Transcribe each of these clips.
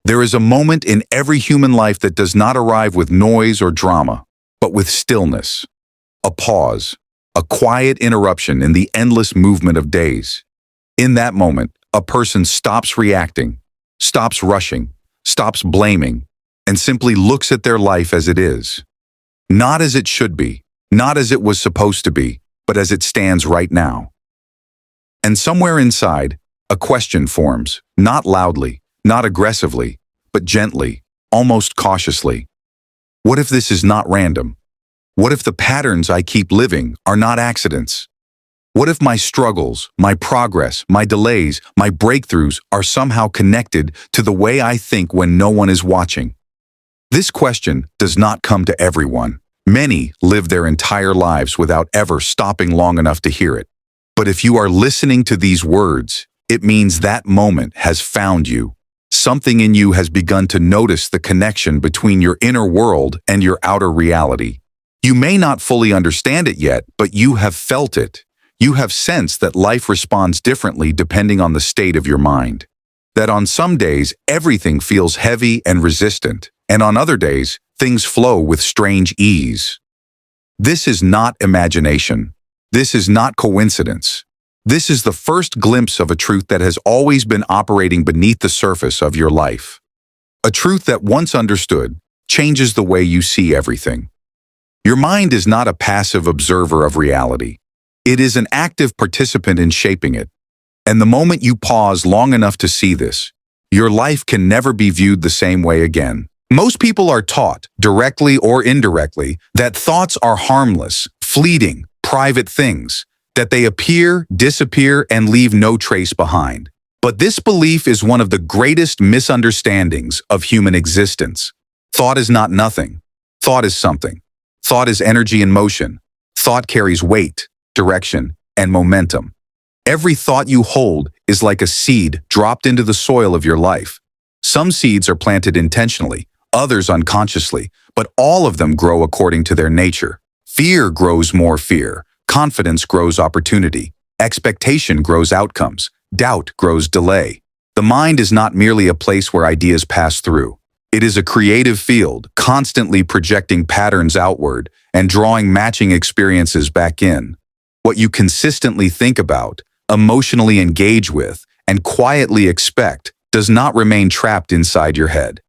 There is a moment in every human life that does not arrive with noise or drama, but with stillness. A pause, a quiet interruption in the endless movement of days. In that moment, a person stops reacting, stops rushing, stops blaming, and simply looks at their life as it is. Not as it should be, not as it was supposed to be, but as it stands right now. And somewhere inside, a question forms, not loudly, not aggressively, but gently, almost cautiously. What if this is not random? What if the patterns I keep living are not accidents? What if my struggles, my progress, my delays, my breakthroughs are somehow connected to the way I think when no one is watching? This question does not come to everyone. Many live their entire lives without ever stopping long enough to hear it. But if you are listening to these words, it means that moment has found you. Something in you has begun to notice the connection between your inner world and your outer reality. You may not fully understand it yet, but you have felt it. You have sensed that life responds differently depending on the state of your mind. That on some days, everything feels heavy and resistant, and on other days, things flow with strange ease. This is not imagination. This is not coincidence. This is the first glimpse of a truth that has always been operating beneath the surface of your life. A truth that once understood changes the way you see everything. Your mind is not a passive observer of reality. It is an active participant in shaping it. And the moment you pause long enough to see this, your life can never be viewed the same way again. Most people are taught, directly or indirectly, that thoughts are harmless, fleeting, private things, that they appear, disappear, and leave no trace behind. But this belief is one of the greatest misunderstandings of human existence. Thought is not nothing. Thought is something. Thought is energy in motion. Thought carries weight, direction, and momentum. Every thought you hold is like a seed dropped into the soil of your life. Some seeds are planted intentionally, others unconsciously, but all of them grow according to their nature. Fear grows more fear. Confidence grows opportunity. Expectation grows outcomes. Doubt grows delay. The mind is not merely a place where ideas pass through. It is a creative field, constantly projecting patterns outward and drawing matching experiences back in. What you consistently think about, emotionally engage with, and quietly expect does not remain trapped inside your head.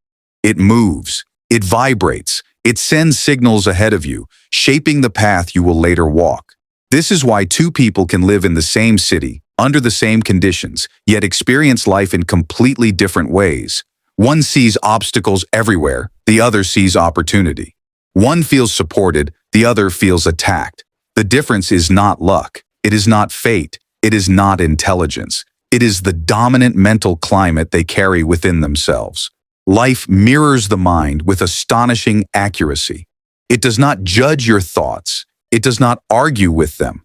It moves, it vibrates, it sends signals ahead of you, shaping the path you will later walk. This is why two people can live in the same city, under the same conditions, yet experience life in completely different ways. One sees obstacles everywhere, the other sees opportunity. One feels supported, the other feels attacked. The difference is not luck, it is not fate, it is not intelligence. It is the dominant mental climate they carry within themselves. Life mirrors the mind with astonishing accuracy. It does not judge your thoughts. It does not argue with them.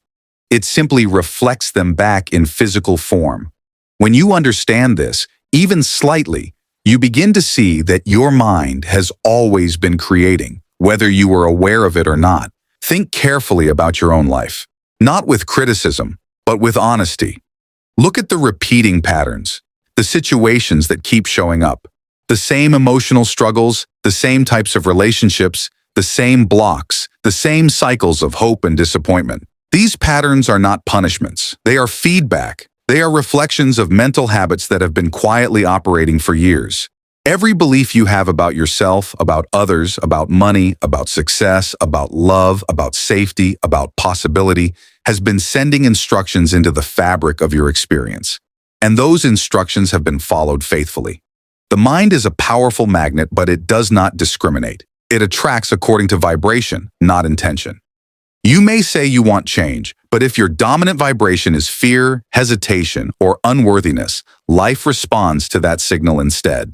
It simply reflects them back in physical form. When you understand this, even slightly, you begin to see that your mind has always been creating, whether you were aware of it or not. Think carefully about your own life, not with criticism, but with honesty. Look at the repeating patterns, the situations that keep showing up, the same emotional struggles, the same types of relationships, the same blocks, the same cycles of hope and disappointment. These patterns are not punishments. They are feedback. They are reflections of mental habits that have been quietly operating for years. Every belief you have about yourself, about others, about money, about success, about love, about safety, about possibility, has been sending instructions into the fabric of your experience. And those instructions have been followed faithfully. The mind is a powerful magnet, but it does not discriminate. It attracts according to vibration, not intention. You may say you want change, but if your dominant vibration is fear, hesitation, or unworthiness, life responds to that signal instead.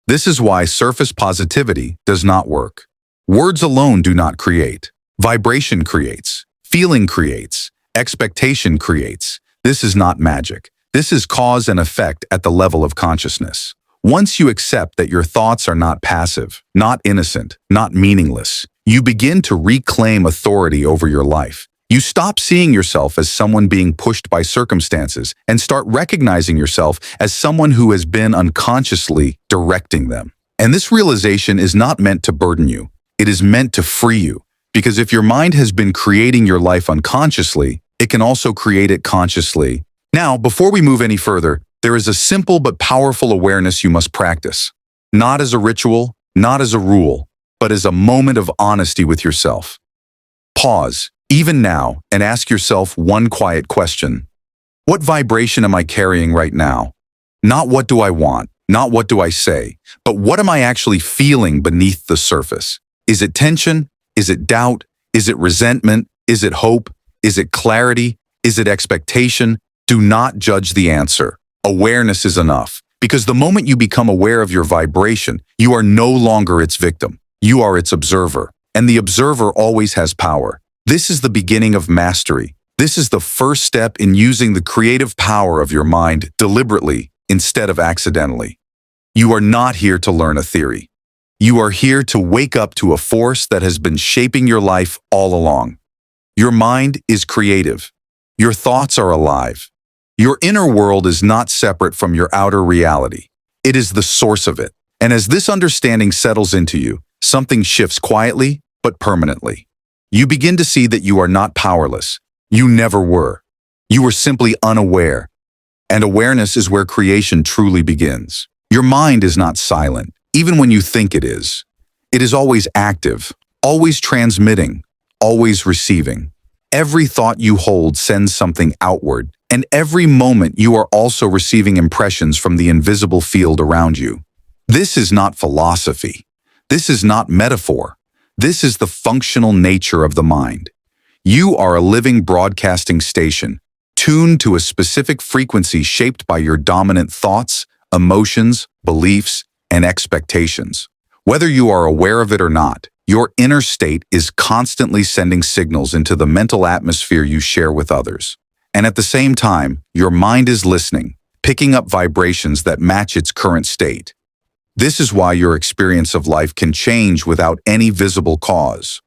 This is why surface positivity does not work. Words alone do not create. Vibration creates. Feeling creates. Expectation creates. This is not magic. This is cause and effect at the level of consciousness. Once you accept that your thoughts are not passive, not innocent, not meaningless, you begin to reclaim authority over your life. You stop seeing yourself as someone being pushed by circumstances and start recognizing yourself as someone who has been unconsciously directing them. And this realization is not meant to burden you. It is meant to free you. Because if your mind has been creating your life unconsciously, it can also create it consciously. Now, before we move any further, there is a simple but powerful awareness you must practice. Not as a ritual, not as a rule, but as a moment of honesty with yourself. Pause, even now, and ask yourself one quiet question. What vibration am I carrying right now? Not what do I want, not what do I say, but what am I actually feeling beneath the surface? Is it tension? Is it doubt? Is it resentment? Is it hope? Is it clarity? Is it expectation? Do not judge the answer. Awareness is enough, because the moment you become aware of your vibration, you are no longer its victim. You are its observer, and the observer always has power. This is the beginning of mastery. This is the first step in using the creative power of your mind deliberately instead of accidentally. You are not here to learn a theory. You are here to wake up to a force that has been shaping your life all along. Your mind is creative. Your thoughts are alive. Your inner world is not separate from your outer reality. It is the source of it. And as this understanding settles into you, something shifts quietly but permanently. You begin to see that you are not powerless. You never were. You were simply unaware. And awareness is where creation truly begins. Your mind is not silent, even when you think it is. It is always active, always transmitting, always receiving. Every thought you hold sends something outward, and every moment you are also receiving impressions from the invisible field around you. This is not philosophy. This is not metaphor. This is the functional nature of the mind. You are a living broadcasting station, tuned to a specific frequency shaped by your dominant thoughts, emotions, beliefs, and expectations. Whether you are aware of it or not, your inner state is constantly sending signals into the mental atmosphere you share with others. And at the same time, your mind is listening, picking up vibrations that match its current state. This is why your experience of life can change without any visible cause.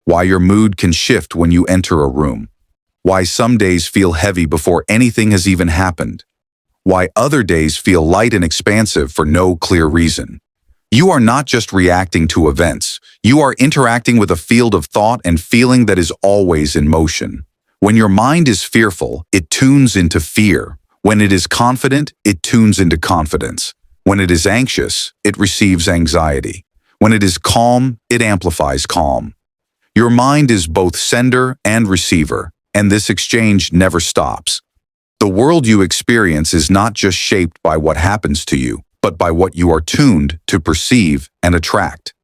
Why your mood can shift when you enter a room. Why some days feel heavy before anything has even happened. Why other days feel light and expansive for no clear reason. You are not just reacting to events. You are interacting with a field of thought and feeling that is always in motion. When your mind is fearful, it tunes into fear. When it is confident, it tunes into confidence. When it is anxious, it receives anxiety. When it is calm, it amplifies calm. Your mind is both sender and receiver, and this exchange never stops. The world you experience is not just shaped by what happens to you, but by what you are tuned to perceive and attract.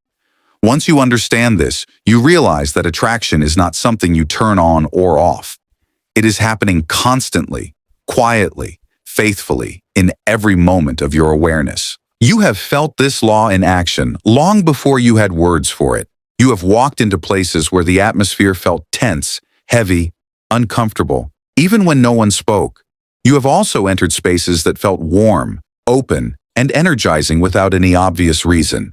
Once you understand this, you realize that attraction is not something you turn on or off. It is happening constantly, quietly, faithfully, in every moment of your awareness. You have felt this law in action long before you had words for it. You have walked into places where the atmosphere felt tense, heavy, uncomfortable, even when no one spoke. You have also entered spaces that felt warm, open, and energizing without any obvious reason.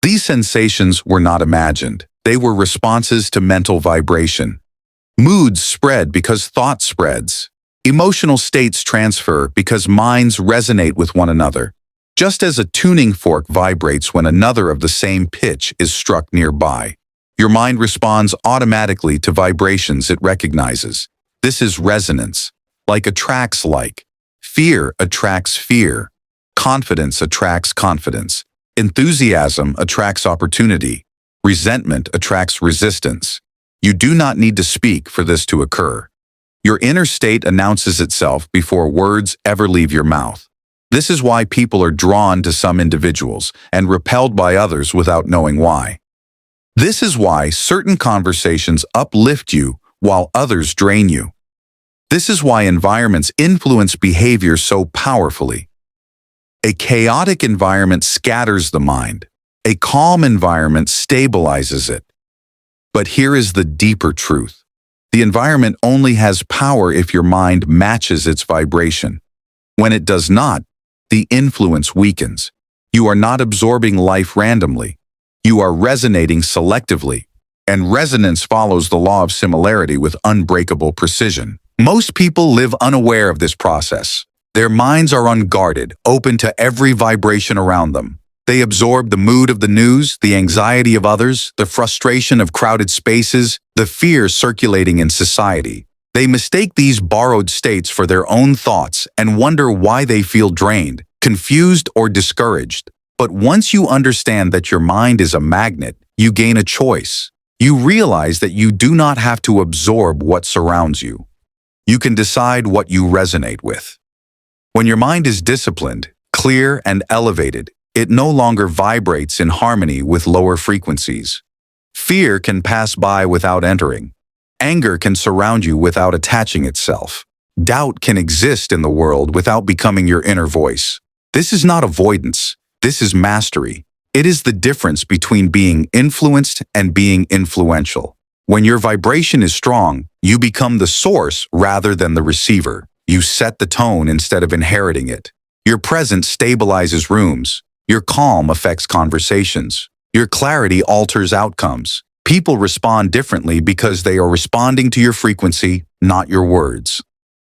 These sensations were not imagined. They were responses to mental vibration. Moods spread because thought spreads. Emotional states transfer because minds resonate with one another. Just as a tuning fork vibrates when another of the same pitch is struck nearby. Your mind responds automatically to vibrations it recognizes. This is resonance. Like attracts like. Fear attracts fear. Confidence attracts confidence. Enthusiasm attracts opportunity. Resentment attracts resistance. You do not need to speak for this to occur. Your inner state announces itself before words ever leave your mouth. This is why people are drawn to some individuals and repelled by others without knowing why. This is why certain conversations uplift you while others drain you. This is why environments influence behavior so powerfully. A chaotic environment scatters the mind. A calm environment stabilizes it. But here is the deeper truth. The environment only has power if your mind matches its vibration. When it does not, the influence weakens. You are not absorbing life randomly. You are resonating selectively. and resonance follows the law of similarity with unbreakable precision. Most people live unaware of this process. Their minds are unguarded, open to every vibration around them. They absorb the mood of the news, the anxiety of others, the frustration of crowded spaces, the fear circulating in society. They mistake these borrowed states for their own thoughts and wonder why they feel drained, confused, or discouraged. But once you understand that your mind is a magnet, you gain a choice. You realize that you do not have to absorb what surrounds you. You can decide what you resonate with. When your mind is disciplined, clear, and elevated, it no longer vibrates in harmony with lower frequencies. Fear can pass by without entering. Anger can surround you without attaching itself. Doubt can exist in the world without becoming your inner voice. This is not avoidance. This is mastery. It is the difference between being influenced and being influential. When your vibration is strong, you become the source rather than the receiver. You set the tone instead of inheriting it. Your presence stabilizes rooms. Your calm affects conversations. Your clarity alters outcomes. People respond differently because they are responding to your frequency, not your words.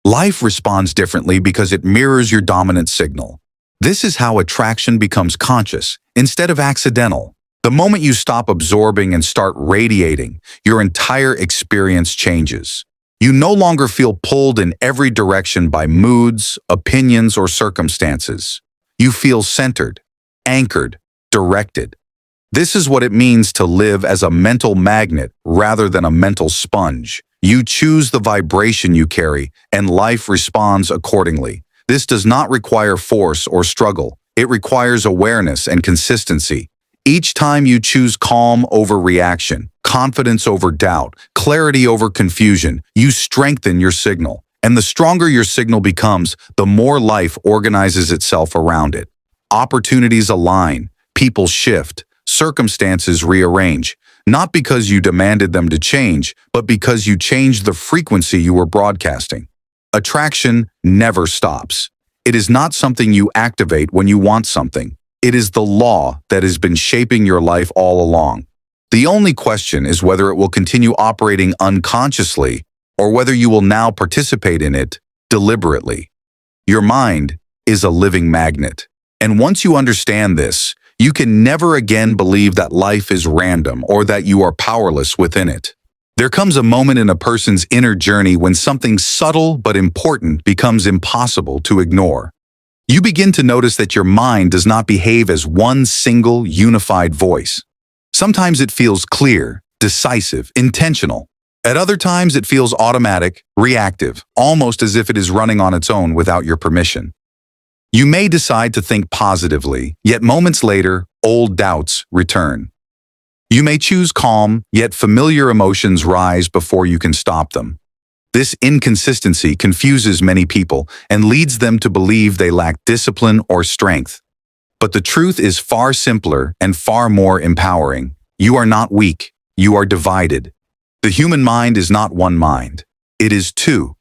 Life responds differently because it mirrors your dominant signal. This is how attraction becomes conscious instead of accidental. The moment you stop absorbing and start radiating, your entire experience changes. You no longer feel pulled in every direction by moods, opinions, or circumstances. You feel centered, anchored, directed. This is what it means to live as a mental magnet rather than a mental sponge. You choose the vibration you carry, and life responds accordingly. This does not require force or struggle. It requires awareness and consistency. Each time you choose calm over reaction, confidence over doubt, clarity over confusion, you strengthen your signal. And the stronger your signal becomes, the more life organizes itself around it. Opportunities align, people shift, circumstances rearrange, not because you demanded them to change, but because you changed the frequency you were broadcasting. Attraction never stops. It is not something you activate when you want something. It is the law that has been shaping your life all along. The only question is whether it will continue operating unconsciously or whether you will now participate in it deliberately. Your mind is a living magnet. And once you understand this, you can never again believe that life is random or that you are powerless within it. There comes a moment in a person's inner journey when something subtle but important becomes impossible to ignore. You begin to notice that your mind does not behave as one single, unified voice. Sometimes it feels clear, decisive, intentional. At other times it feels automatic, reactive, almost as if it is running on its own without your permission. You may decide to think positively, yet moments later, old doubts return. You may choose calm, yet familiar emotions rise before you can stop them. This inconsistency confuses many people and leads them to believe they lack discipline or strength. But the truth is far simpler and far more empowering. You are not weak, you are divided. The human mind is not one mind, it is two.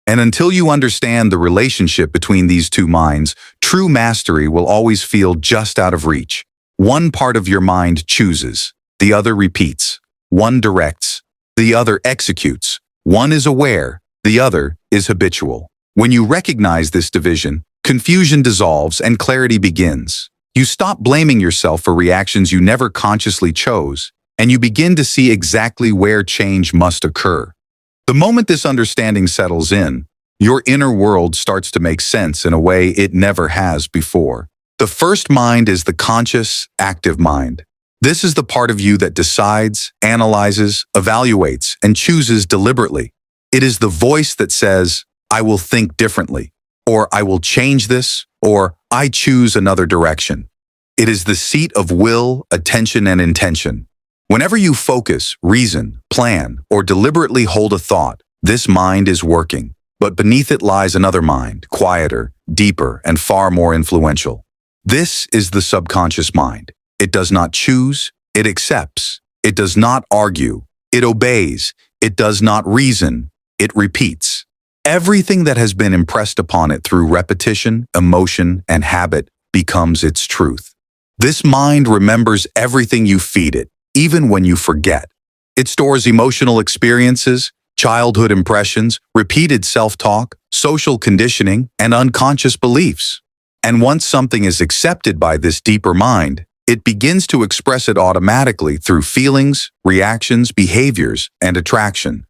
And until you understand the relationship between these two minds, true mastery will always feel just out of reach. One part of your mind chooses, the other repeats. One directs, the other executes. One is aware, the other is habitual. When you recognize this division, confusion dissolves and clarity begins. You stop blaming yourself for reactions you never consciously chose, and you begin to see exactly where change must occur. The moment this understanding settles in, your inner world starts to make sense in a way it never has before. The first mind is the conscious, active mind. This is the part of you that decides, analyzes, evaluates, and chooses deliberately. It is the voice that says, I will think differently, or I will change this, or I choose another direction. It is the seat of will, attention, and intention. Whenever you focus, reason, plan, or deliberately hold a thought, this mind is working. But beneath it lies another mind, quieter, deeper, and far more influential. This is the subconscious mind. It does not choose, it accepts. It does not argue, it obeys. It does not reason, it repeats. Everything that has been impressed upon it through repetition, emotion, and habit becomes its truth. This mind remembers everything you feed it, even when you forget. It stores emotional experiences, childhood impressions, repeated self-talk, social conditioning, and unconscious beliefs. And once something is accepted by this deeper mind, it begins to express it automatically through feelings, reactions, behaviors, and attraction.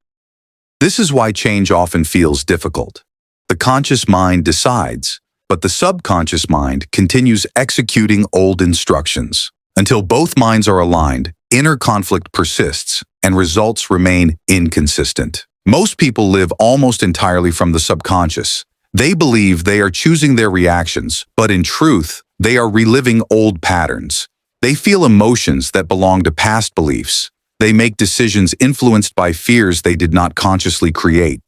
This is why change often feels difficult. The conscious mind decides, but the subconscious mind continues executing old instructions. Until both minds are aligned, inner conflict persists, and results remain inconsistent. Most people live almost entirely from the subconscious. They believe they are choosing their reactions, but in truth, they are reliving old patterns. They feel emotions that belong to past beliefs. They make decisions influenced by fears they did not consciously create.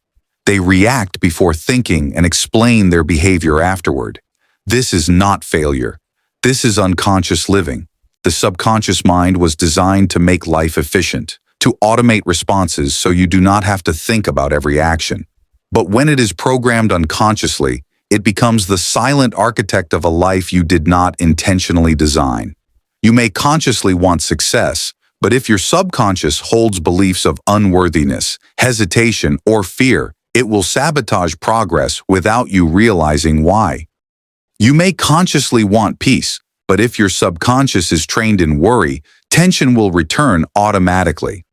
They react before thinking and explain their behavior afterward. This is not failure. This is unconscious living. The subconscious mind was designed to make life efficient, to automate responses so you do not have to think about every action. But when it is programmed unconsciously, it becomes the silent architect of a life you did not intentionally design. You may consciously want success, but if your subconscious holds beliefs of unworthiness, hesitation, or fear, it will sabotage progress without you realizing why. You may consciously want peace, but if your subconscious is trained in worry, tension will return automatically.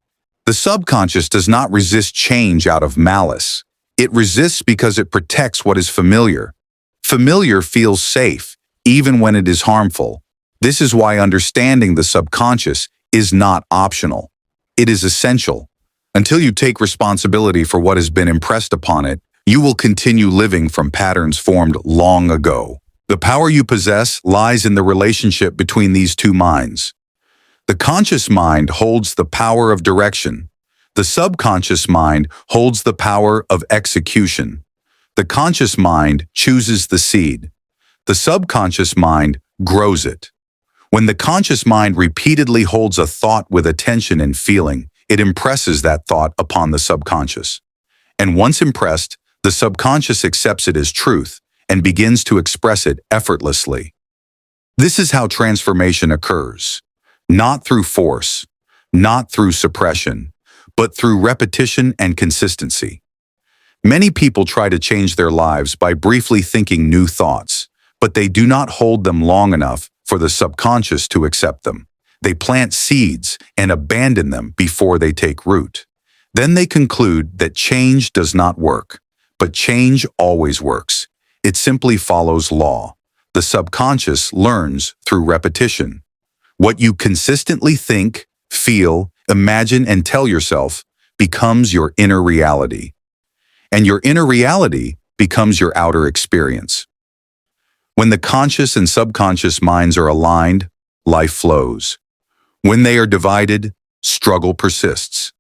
The subconscious does not resist change out of malice. It resists because it protects what is familiar. Familiar feels safe, even when it is harmful. This is why understanding the subconscious is not optional. It is essential. Until you take responsibility for what has been impressed upon it, you will continue living from patterns formed long ago. The power you possess lies in the relationship between these two minds. The conscious mind holds the power of direction. The subconscious mind holds the power of execution. The conscious mind chooses the seed. The subconscious mind grows it. When the conscious mind repeatedly holds a thought with attention and feeling, it impresses that thought upon the subconscious. And once impressed, the subconscious accepts it as truth and begins to express it effortlessly. This is how transformation occurs. Not through force, not through suppression, but through repetition and consistency. Many people try to change their lives by briefly thinking new thoughts, but they do not hold them long enough for the subconscious to accept them. They plant seeds and abandon them before they take root. Then they conclude that change does not work, but change always works. It simply follows law. The subconscious learns through repetition. What you consistently think, feel, imagine, and tell yourself becomes your inner reality. And your inner reality becomes your outer experience. When the conscious and subconscious minds are aligned, life flows. When they are divided, struggle persists.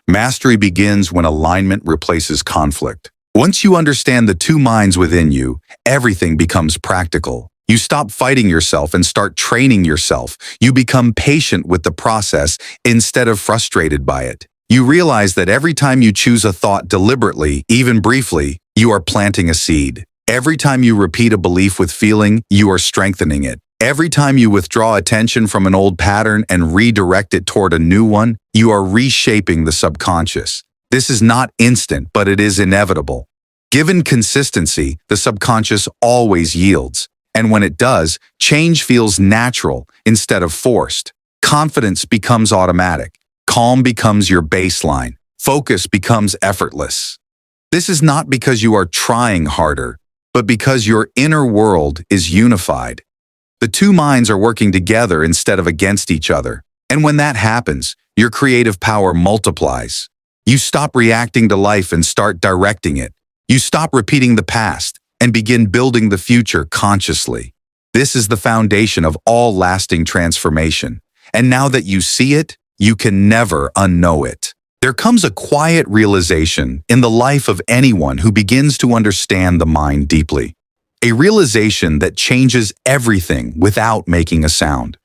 Mastery begins when alignment replaces conflict. Once you understand the two minds within you, everything becomes practical. You stop fighting yourself and start training yourself. You become patient with the process instead of frustrated by it. You realize that every time you choose a thought deliberately, even briefly, you are planting a seed. Every time you repeat a belief with feeling, you are strengthening it. Every time you withdraw attention from an old pattern and redirect it toward a new one, you are reshaping the subconscious. This is not instant, but it is inevitable. Given consistency, the subconscious always yields. And when it does, change feels natural instead of forced. Confidence becomes automatic. Calm becomes your baseline. Focus becomes effortless. This is not because you are trying harder, but because your inner world is unified. The two minds are working together instead of against each other. And when that happens, your creative power multiplies. You stop reacting to life and start directing it. You stop repeating the past and begin building the future consciously. This is the foundation of all lasting transformation. And now that you see it, you can never unknow it. There comes a quiet realization in the life of anyone who begins to understand the mind deeply. A realization that changes everything without making a sound.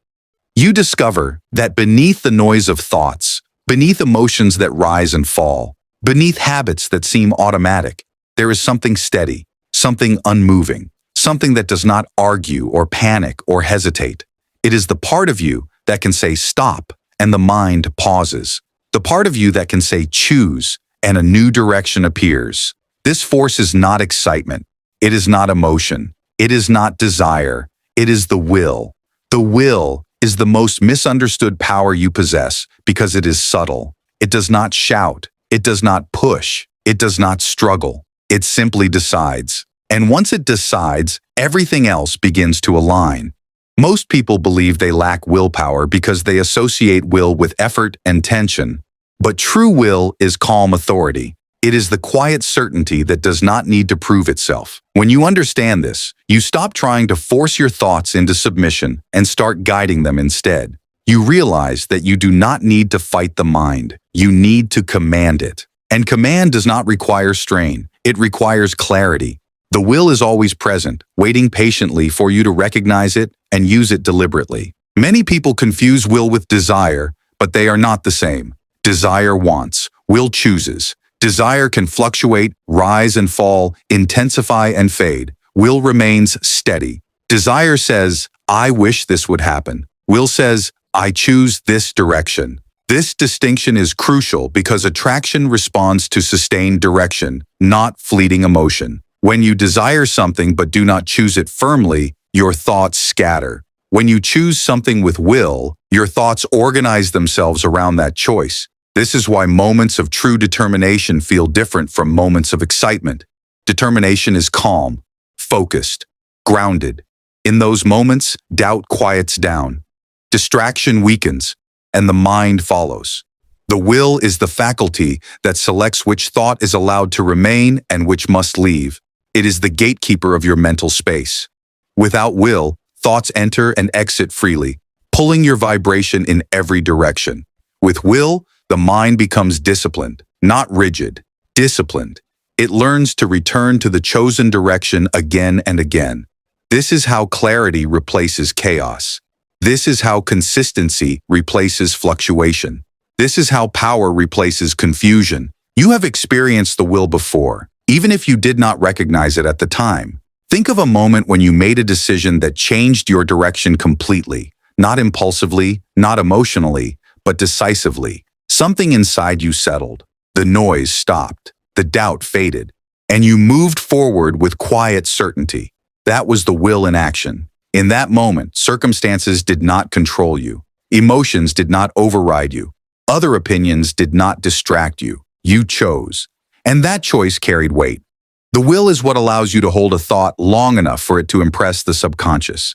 You discover that beneath the noise of thoughts, beneath emotions that rise and fall, beneath habits that seem automatic, there is something steady, something unmoving, something that does not argue or panic or hesitate. It is the part of you that can say stop, and the mind pauses. the part of you that can say choose, and a new direction appears. This force is not excitement. It is not emotion. It is not desire. It is the will. The will is the most misunderstood power you possess because it is subtle. It does not shout. It does not push. It does not struggle. It simply decides. And once it decides, everything else begins to align. Most people believe they lack willpower because they associate will with effort and tension. But true will is calm authority. It is the quiet certainty that does not need to prove itself. When you understand this, you stop trying to force your thoughts into submission and start guiding them instead. You realize that you do not need to fight the mind. You need to command it. And command does not require strain. It requires clarity. The will is always present, waiting patiently for you to recognize it and use it deliberately. Many people confuse will with desire, but they are not the same. Desire wants, will chooses. Desire can fluctuate, rise and fall, intensify and fade. Will remains steady. Desire says, I wish this would happen. Will says, I choose this direction. This distinction is crucial because attraction responds to sustained direction, not fleeting emotion. When you desire something but do not choose it firmly, your thoughts scatter. When you choose something with will, your thoughts organize themselves around that choice. This is why moments of true determination feel different from moments of excitement. Determination is calm, focused, grounded. In those moments, doubt quiets down. Distraction weakens, and the mind follows. The will is the faculty that selects which thought is allowed to remain and which must leave. It is the gatekeeper of your mental space. Without will, thoughts enter and exit freely, pulling your vibration in every direction. With will, the mind becomes disciplined, not rigid, disciplined. It learns to return to the chosen direction again and again. This is how clarity replaces chaos. This is how consistency replaces fluctuation. This is how power replaces confusion. You have experienced the will before, even if you did not recognize it at the time. Think of a moment when you made a decision that changed your direction completely, not impulsively, not emotionally, but decisively. Something inside you settled. The noise stopped. The doubt faded. And you moved forward with quiet certainty. That was the will in action. In that moment, circumstances did not control you. Emotions did not override you. Other opinions did not distract you. You chose. And that choice carried weight. The will is what allows you to hold a thought long enough for it to impress the subconscious.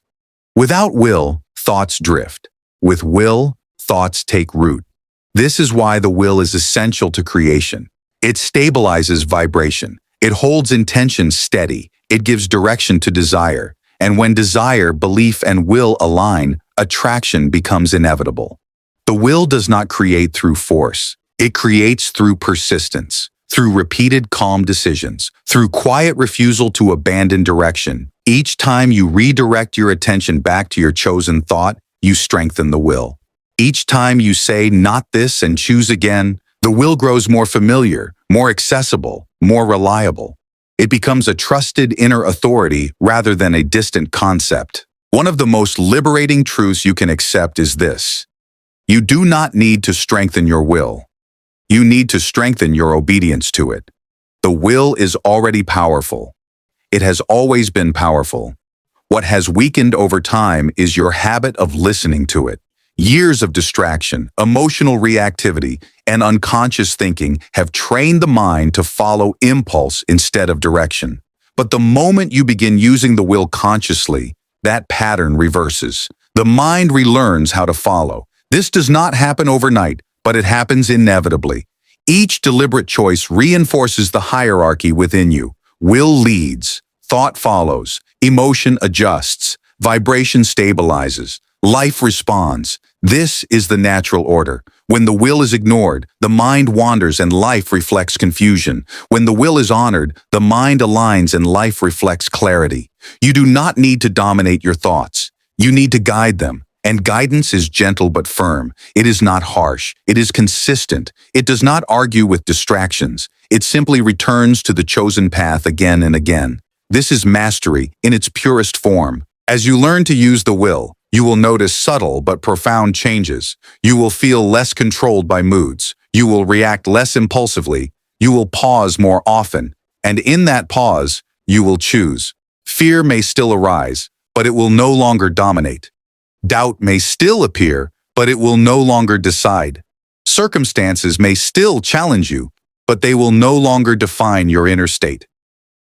Without will, thoughts drift. With will, thoughts take root. This is why the will is essential to creation. It stabilizes vibration. It holds intention steady. It gives direction to desire. And when desire, belief, and will align, attraction becomes inevitable. The will does not create through force. It creates through persistence, through repeated calm decisions, through quiet refusal to abandon direction. Each time you redirect your attention back to your chosen thought, you strengthen the will. Each time you say not this and choose again, the will grows more familiar, more accessible, more reliable. It becomes a trusted inner authority rather than a distant concept. One of the most liberating truths you can accept is this: you do not need to strengthen your will. You need to strengthen your obedience to it. The will is already powerful. It has always been powerful. What has weakened over time is your habit of listening to it. Years of distraction, emotional reactivity, and unconscious thinking have trained the mind to follow impulse instead of direction. But the moment you begin using the will consciously, that pattern reverses. The mind relearns how to follow. This does not happen overnight, but it happens inevitably. Each deliberate choice reinforces the hierarchy within you. Will leads, thought follows, emotion adjusts, vibration stabilizes, life responds. This is the natural order. When the will is ignored, the mind wanders and life reflects confusion. When the will is honored, the mind aligns and life reflects clarity. You do not need to dominate your thoughts. You need to guide them. And guidance is gentle but firm. It is not harsh. It is consistent. It does not argue with distractions. It simply returns to the chosen path again and again. This is mastery in its purest form. As you learn to use the will, you will notice subtle but profound changes. You will feel less controlled by moods. You will react less impulsively. You will pause more often. And in that pause, you will choose. Fear may still arise, but it will no longer dominate. Doubt may still appear, but it will no longer decide. Circumstances may still challenge you, but they will no longer define your inner state.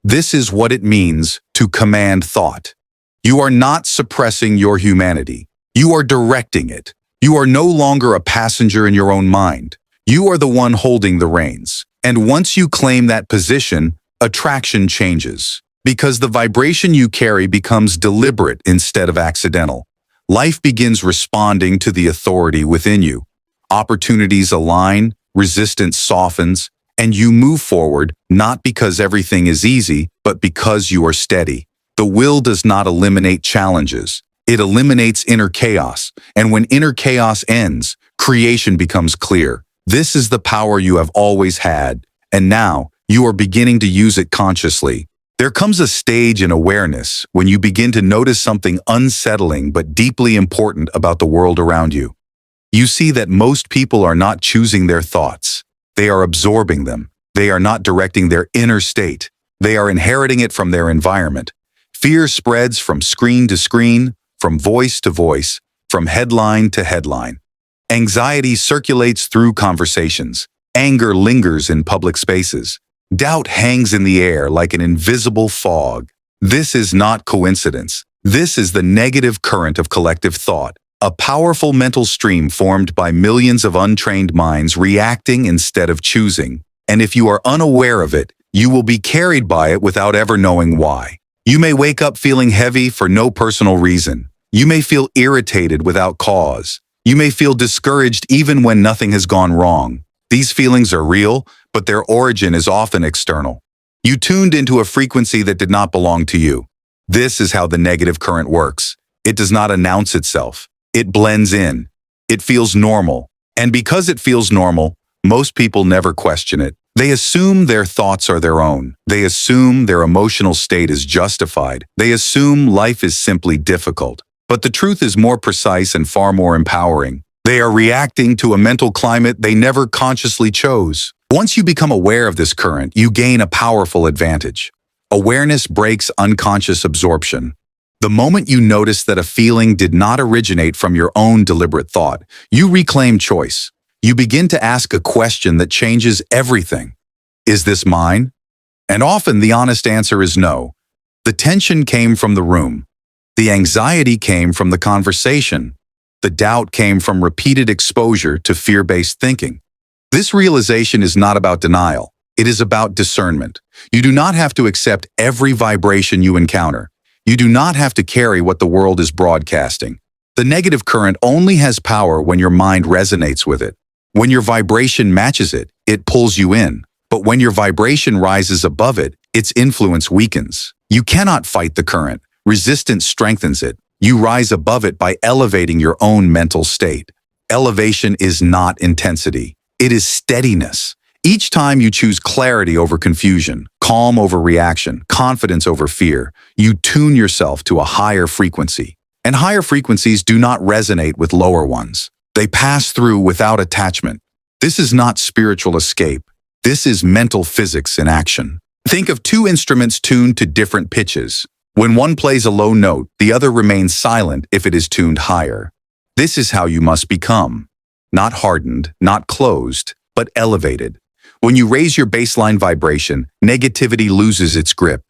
This is what it means to command thought. You are not suppressing your humanity. You are directing it. You are no longer a passenger in your own mind. You are the one holding the reins. And once you claim that position, attraction changes. Because the vibration you carry becomes deliberate instead of accidental. Life begins responding to the authority within you. Opportunities align, resistance softens, and you move forward not because everything is easy, but because you are steady. The will does not eliminate challenges. It eliminates inner chaos, and when inner chaos ends, creation becomes clear. This is the power you have always had, and now you are beginning to use it consciously. There comes a stage in awareness when you begin to notice something unsettling but deeply important about the world around you. You see that most people are not choosing their thoughts. They are absorbing them. They are not directing their inner state. They are inheriting it from their environment. Fear spreads from screen to screen, from voice to voice, from headline to headline. Anxiety circulates through conversations. Anger lingers in public spaces. Doubt hangs in the air like an invisible fog. This is not coincidence. This is the negative current of collective thought, a powerful mental stream formed by millions of untrained minds reacting instead of choosing. And if you are unaware of it, you will be carried by it without ever knowing why. You may wake up feeling heavy for no personal reason. You may feel irritated without cause. You may feel discouraged even when nothing has gone wrong. These feelings are real, but their origin is often external. You tuned into a frequency that did not belong to you. This is how the negative current works. It does not announce itself. It blends in. It feels normal. And because it feels normal, most people never question it. They assume their thoughts are their own. They assume their emotional state is justified. They assume life is simply difficult. But the truth is more precise and far more empowering. They are reacting to a mental climate they never consciously chose. Once you become aware of this current, you gain a powerful advantage. Awareness breaks unconscious absorption. The moment you notice that a feeling did not originate from your own deliberate thought, you reclaim choice. You begin to ask a question that changes everything. Is this mine? And often the honest answer is no. The tension came from the room. The anxiety came from the conversation. The doubt came from repeated exposure to fear-based thinking. This realization is not about denial. It is about discernment. You do not have to accept every vibration you encounter. You do not have to carry what the world is broadcasting. The negative current only has power when your mind resonates with it. When your vibration matches it, it pulls you in. But when your vibration rises above it, its influence weakens. You cannot fight the current. Resistance strengthens it. You rise above it by elevating your own mental state. Elevation is not intensity. It is steadiness. Each time you choose clarity over confusion, calm over reaction, confidence over fear, you tune yourself to a higher frequency. And higher frequencies do not resonate with lower ones. They pass through without attachment. This is not spiritual escape. This is mental physics in action. Think of two instruments tuned to different pitches. When one plays a low note, the other remains silent if it is tuned higher. This is how you must become. Not hardened, not closed, but elevated. When you raise your baseline vibration, negativity loses its grip.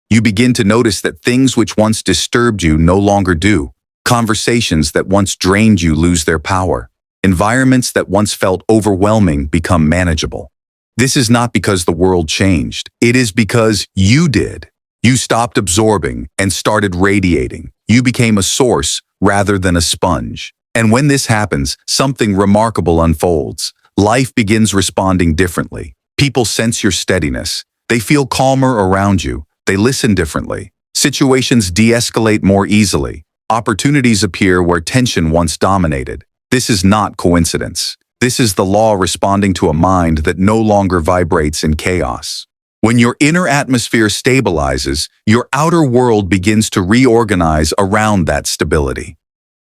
You begin to notice that things which once disturbed you no longer do. Conversations that once drained you lose their power. Environments that once felt overwhelming become manageable. This is not because the world changed. It is because you did. You stopped absorbing and started radiating. You became a source rather than a sponge. And when this happens, something remarkable unfolds. Life begins responding differently. People sense your steadiness. They feel calmer around you. They listen differently. Situations de-escalate more easily. Opportunities appear where tension once dominated. This is not coincidence. This is the law responding to a mind that no longer vibrates in chaos. When your inner atmosphere stabilizes, your outer world begins to reorganize around that stability.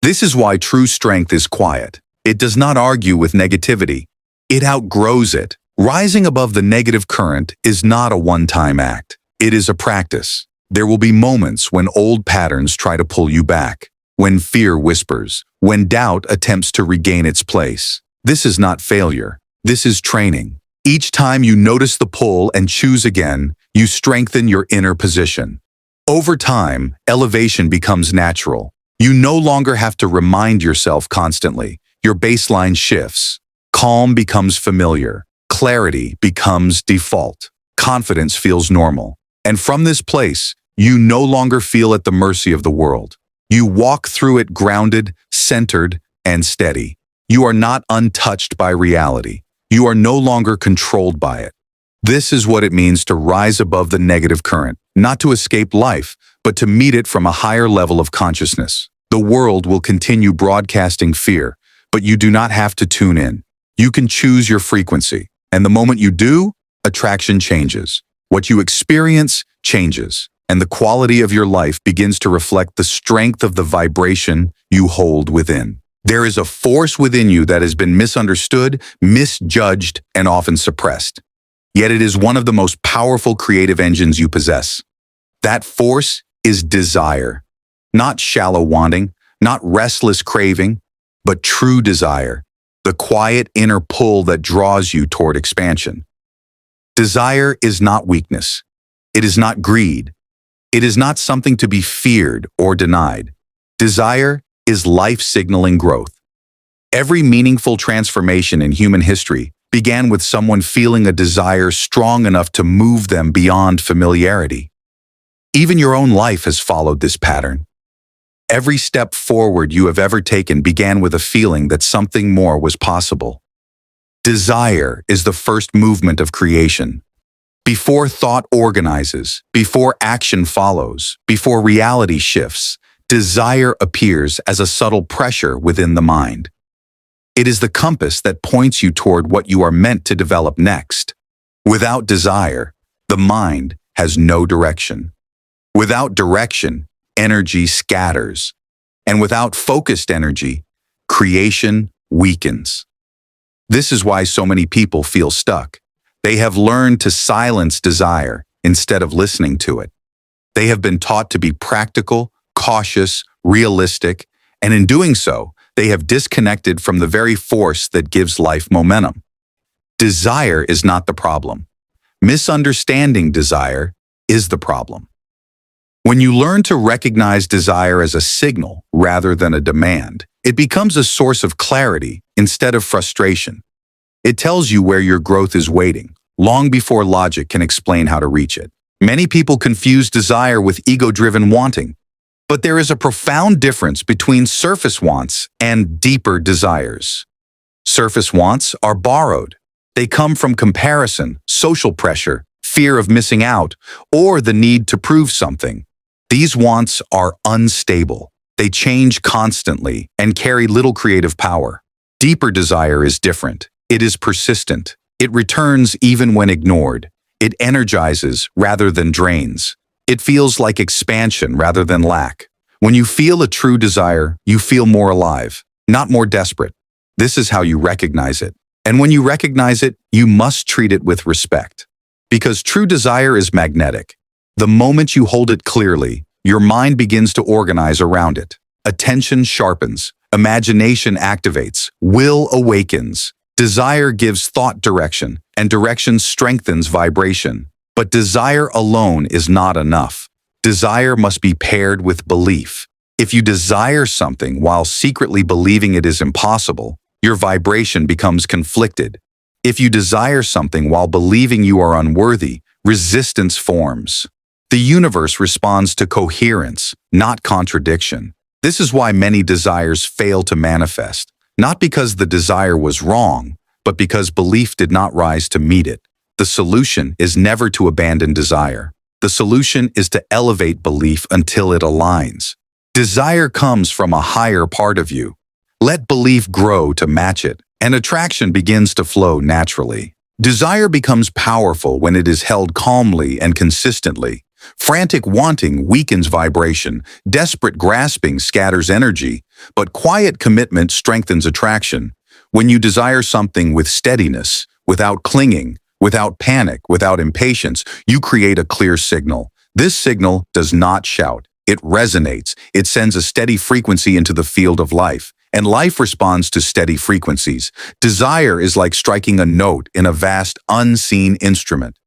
This is why true strength is quiet. It does not argue with negativity. It outgrows it. Rising above the negative current is not a one-time act. It is a practice. There will be moments when old patterns try to pull you back, when fear whispers, when doubt attempts to regain its place. This is not failure. This is training. Each time you notice the pull and choose again, you strengthen your inner position. Over time, elevation becomes natural. You no longer have to remind yourself constantly. Your baseline shifts. Calm becomes familiar. Clarity becomes default. Confidence feels normal. And from this place, you no longer feel at the mercy of the world. You walk through it grounded, centered, and steady. You are not untouched by reality. You are no longer controlled by it. This is what it means to rise above the negative current, not to escape life, but to meet it from a higher level of consciousness. The world will continue broadcasting fear, but you do not have to tune in. You can choose your frequency, and the moment you do, attraction changes. What you experience changes, and the quality of your life begins to reflect the strength of the vibration you hold within. There is a force within you that has been misunderstood, misjudged, and often suppressed. Yet it is one of the most powerful creative engines you possess. That force is desire. Not shallow wanting, not restless craving, but true desire. The quiet inner pull that draws you toward expansion. Desire is not weakness. It is not greed. It is not something to be feared or denied. Desire is life signaling growth. Every meaningful transformation in human history began with someone feeling a desire strong enough to move them beyond familiarity. Even your own life has followed this pattern. Every step forward you have ever taken began with a feeling that something more was possible. Desire is the first movement of creation. Before thought organizes, before action follows, before reality shifts, desire appears as a subtle pressure within the mind. It is the compass that points you toward what you are meant to develop next. Without desire, the mind has no direction. Without direction, energy scatters. And without focused energy, creation weakens. This is why so many people feel stuck. They have learned to silence desire instead of listening to it. They have been taught to be practical, cautious, realistic, and in doing so, they have disconnected from the very force that gives life momentum. Desire is not the problem. Misunderstanding desire is the problem. When you learn to recognize desire as a signal rather than a demand, it becomes a source of clarity instead of frustration. It tells you where your growth is waiting, long before logic can explain how to reach it. Many people confuse desire with ego-driven wanting, but there is a profound difference between surface wants and deeper desires. Surface wants are borrowed. They come from comparison, social pressure, fear of missing out, or the need to prove something. These wants are unstable. They change constantly and carry little creative power. Deeper desire is different. It is persistent. It returns even when ignored. It energizes rather than drains. It feels like expansion rather than lack. When you feel a true desire, you feel more alive, not more desperate. This is how you recognize it. And when you recognize it, you must treat it with respect. Because true desire is magnetic. The moment you hold it clearly, your mind begins to organize around it. Attention sharpens, imagination activates, will awakens. Desire gives thought direction, and direction strengthens vibration. But desire alone is not enough. Desire must be paired with belief. If you desire something while secretly believing it is impossible, your vibration becomes conflicted. If you desire something while believing you are unworthy, resistance forms. The universe responds to coherence, not contradiction. This is why many desires fail to manifest, not because the desire was wrong, but because belief did not rise to meet it. The solution is never to abandon desire. The solution is to elevate belief until it aligns. Desire comes from a higher part of you. Let belief grow to match it, and attraction begins to flow naturally. Desire becomes powerful when it is held calmly and consistently. Frantic wanting weakens vibration, desperate grasping scatters energy, but quiet commitment strengthens attraction. When you desire something with steadiness, without clinging, without panic, without impatience, you create a clear signal. This signal does not shout. It resonates. It sends a steady frequency into the field of life, and life responds to steady frequencies. Desire is like striking a note in a vast, unseen instrument.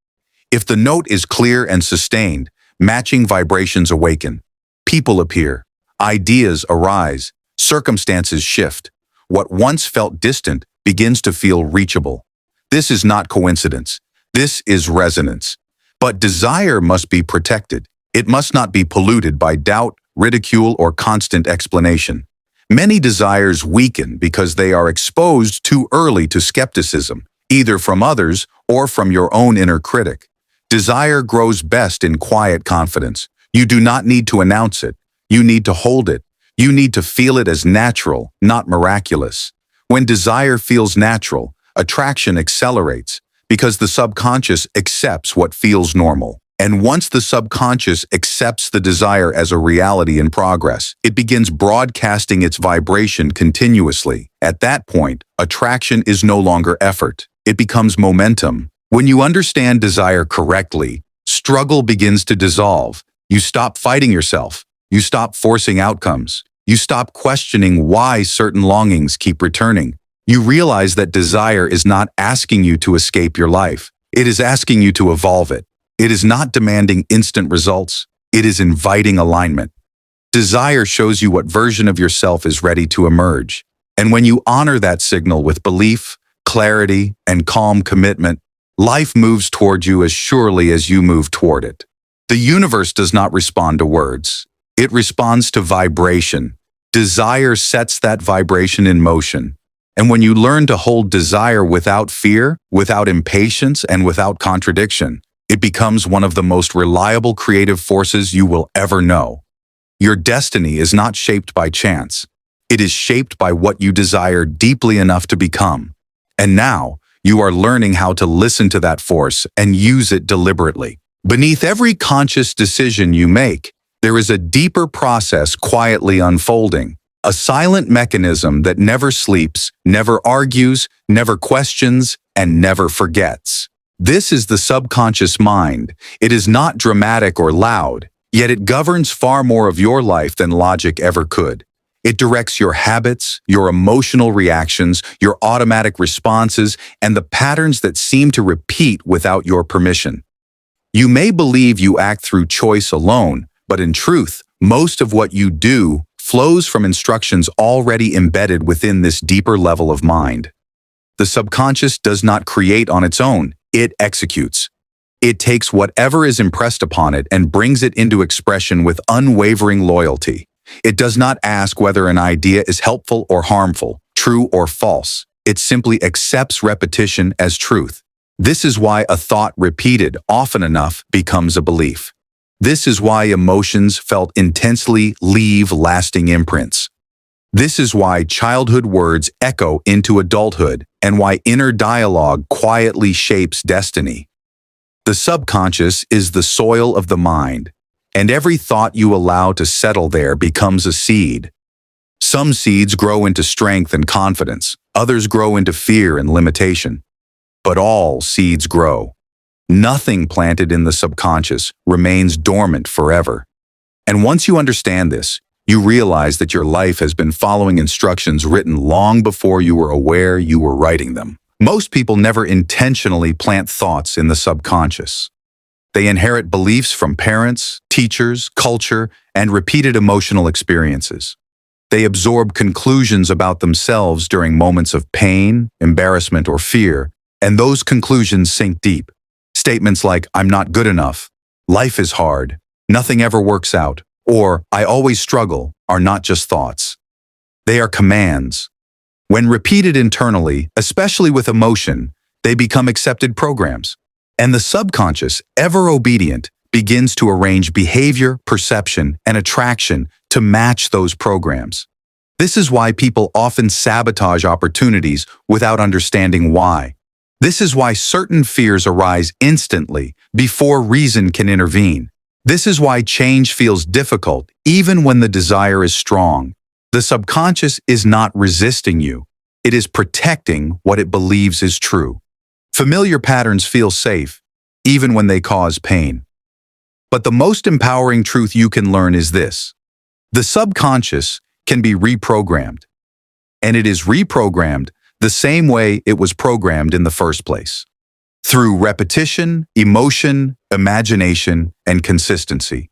If the note is clear and sustained, matching vibrations awaken. People appear. Ideas arise. Circumstances shift. What once felt distant begins to feel reachable. This is not coincidence. This is resonance. But desire must be protected. It must not be polluted by doubt, ridicule, or constant explanation. Many desires weaken because they are exposed too early to skepticism, either from others or from your own inner critic. Desire grows best in quiet confidence. You do not need to announce it. You need to hold it. You need to feel it as natural, not miraculous. When desire feels natural, attraction accelerates because the subconscious accepts what feels normal. And once the subconscious accepts the desire as a reality in progress, it begins broadcasting its vibration continuously. At that point, attraction is no longer effort. It becomes momentum. When you understand desire correctly, struggle begins to dissolve. You stop fighting yourself. You stop forcing outcomes. You stop questioning why certain longings keep returning. You realize that desire is not asking you to escape your life. It is asking you to evolve it. It is not demanding instant results. It is inviting alignment. Desire shows you what version of yourself is ready to emerge. And when you honor that signal with belief, clarity, and calm commitment, life moves toward you as surely as you move toward it. The universe does not respond to words. It responds to vibration. Desire sets that vibration in motion. And when you learn to hold desire without fear, without impatience, and without contradiction, it becomes one of the most reliable creative forces you will ever know. Your destiny is not shaped by chance. It is shaped by what you desire deeply enough to become. And now, you are learning how to listen to that force and use it deliberately. Beneath every conscious decision you make, there is a deeper process quietly unfolding, a silent mechanism that never sleeps, never argues, never questions, and never forgets. This is the subconscious mind. It is not dramatic or loud, yet it governs far more of your life than logic ever could. It directs your habits, your emotional reactions, your automatic responses, and the patterns that seem to repeat without your permission. You may believe you act through choice alone, but in truth, most of what you do flows from instructions already embedded within this deeper level of mind. The subconscious does not create on its own, it executes. It takes whatever is impressed upon it and brings it into expression with unwavering loyalty. It does not ask whether an idea is helpful or harmful, true or false. It simply accepts repetition as truth. This is why a thought repeated often enough becomes a belief. This is why emotions felt intensely leave lasting imprints. This is why childhood words echo into adulthood and why inner dialogue quietly shapes destiny. The subconscious is the soil of the mind, and every thought you allow to settle there becomes a seed. Some seeds grow into strength and confidence, others grow into fear and limitation. But all seeds grow. Nothing planted in the subconscious remains dormant forever. And once you understand this, you realize that your life has been following instructions written long before you were aware you were writing them. Most people never intentionally plant thoughts in the subconscious. They inherit beliefs from parents, teachers, culture, and repeated emotional experiences. They absorb conclusions about themselves during moments of pain, embarrassment, or fear, and those conclusions sink deep. Statements like, "I'm not good enough," "life is hard," "nothing ever works out," or "I always struggle," are not just thoughts. They are commands. When repeated internally, especially with emotion, they become accepted programs. And the subconscious, ever obedient, begins to arrange behavior, perception, and attraction to match those programs. This is why people often sabotage opportunities without understanding why. This is why certain fears arise instantly before reason can intervene. This is why change feels difficult even when the desire is strong. The subconscious is not resisting you. It is protecting what it believes is true. Familiar patterns feel safe, even when they cause pain. But the most empowering truth you can learn is this: the subconscious can be reprogrammed, and it is reprogrammed the same way it was programmed in the first place. Through repetition, emotion, imagination, and consistency.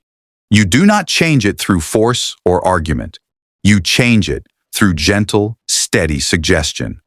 You do not change it through force or argument. You change it through gentle, steady suggestion.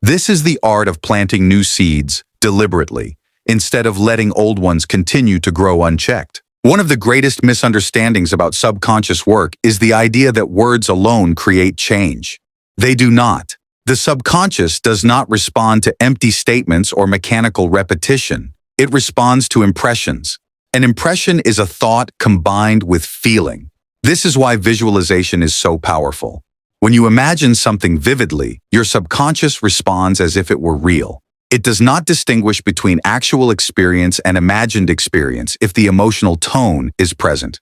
This is the art of planting new seeds deliberately, instead of letting old ones continue to grow unchecked. One of the greatest misunderstandings about subconscious work is the idea that words alone create change. They do not. The subconscious does not respond to empty statements or mechanical repetition. It responds to impressions. An impression is a thought combined with feeling. This is why visualization is so powerful. When you imagine something vividly, your subconscious responds as if it were real. It does not distinguish between actual experience and imagined experience if the emotional tone is present.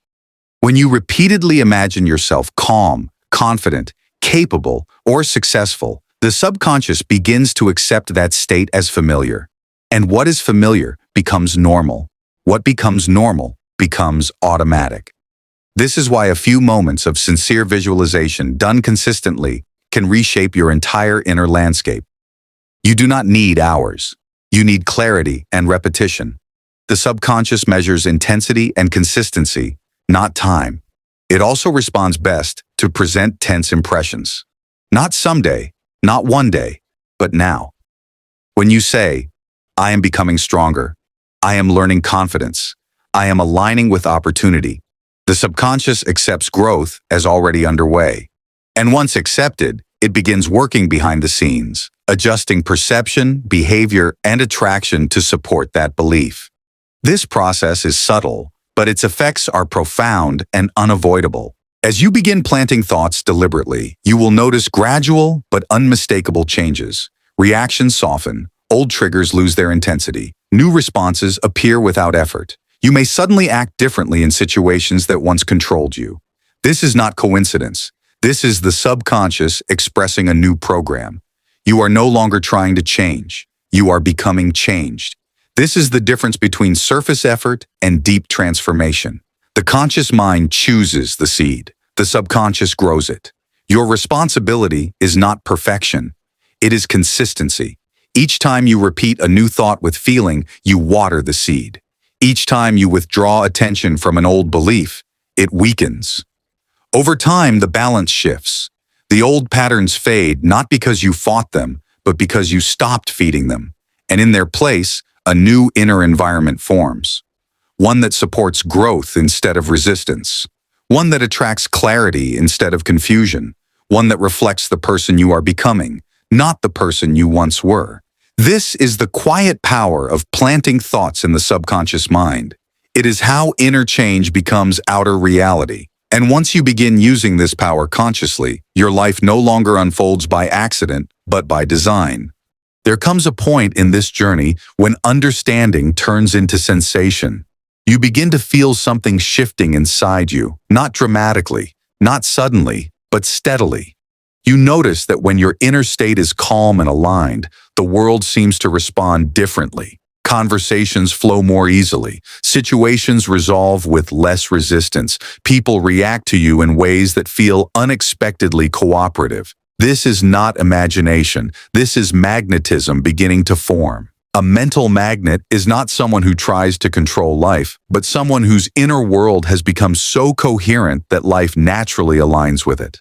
When you repeatedly imagine yourself calm, confident, capable, or successful, the subconscious begins to accept that state as familiar. And what is familiar becomes normal. What becomes normal becomes automatic. This is why a few moments of sincere visualization done consistently can reshape your entire inner landscape. You do not need hours. You need clarity and repetition. The subconscious measures intensity and consistency, not time. It also responds best to present tense impressions. Not someday, not one day, but now. When you say, "I am becoming stronger. I am learning confidence. I am aligning with opportunity," the subconscious accepts growth as already underway. And once accepted, it begins working behind the scenes, adjusting perception, behavior, and attraction to support that belief. This process is subtle, but its effects are profound and unavoidable. As you begin planting thoughts deliberately, you will notice gradual but unmistakable changes. Reactions soften, old triggers lose their intensity, new responses appear without effort. You may suddenly act differently in situations that once controlled you. This is not coincidence. This is the subconscious expressing a new program. You are no longer trying to change. You are becoming changed. This is the difference between surface effort and deep transformation. The conscious mind chooses the seed. The subconscious grows it. Your responsibility is not perfection. It is consistency. Each time you repeat a new thought with feeling, you water the seed. Each time you withdraw attention from an old belief, it weakens. Over time, the balance shifts. The old patterns fade not because you fought them, but because you stopped feeding them. And in their place, a new inner environment forms. One that supports growth instead of resistance. One that attracts clarity instead of confusion. One that reflects the person you are becoming, not the person you once were. This is the quiet power of planting thoughts in the subconscious mind. It is how inner change becomes outer reality. And once you begin using this power consciously, your life no longer unfolds by accident, but by design. There comes a point in this journey when understanding turns into sensation. You begin to feel something shifting inside you, not dramatically, not suddenly, but steadily. You notice that when your inner state is calm and aligned, the world seems to respond differently. Conversations flow more easily. Situations resolve with less resistance. People react to you in ways that feel unexpectedly cooperative. This is not imagination. This is magnetism beginning to form. A mental magnet is not someone who tries to control life, but someone whose inner world has become so coherent that life naturally aligns with it.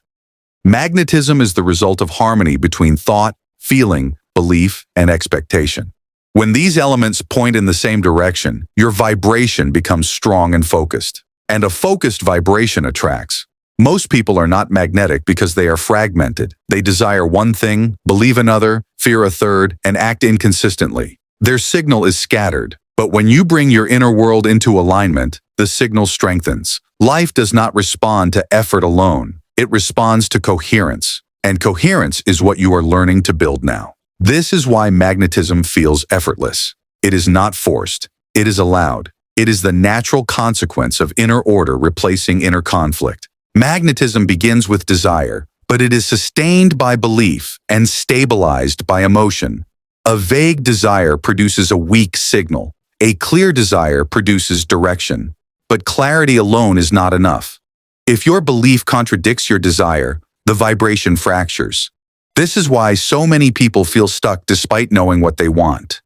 Magnetism is the result of harmony between thought, feeling, belief, and expectation. When these elements point in the same direction, your vibration becomes strong and focused. And a focused vibration attracts. Most people are not magnetic because they are fragmented. They desire one thing, believe another, fear a third, and act inconsistently. Their signal is scattered. But when you bring your inner world into alignment, the signal strengthens. Life does not respond to effort alone. It responds to coherence. And coherence is what you are learning to build now. This is why magnetism feels effortless. It is not forced. It is allowed. It is the natural consequence of inner order replacing inner conflict. Magnetism begins with desire, but it is sustained by belief and stabilized by emotion. A vague desire produces a weak signal. A clear desire produces direction. But clarity alone is not enough. If your belief contradicts your desire, the vibration fractures. This is why so many people feel stuck despite knowing what they want.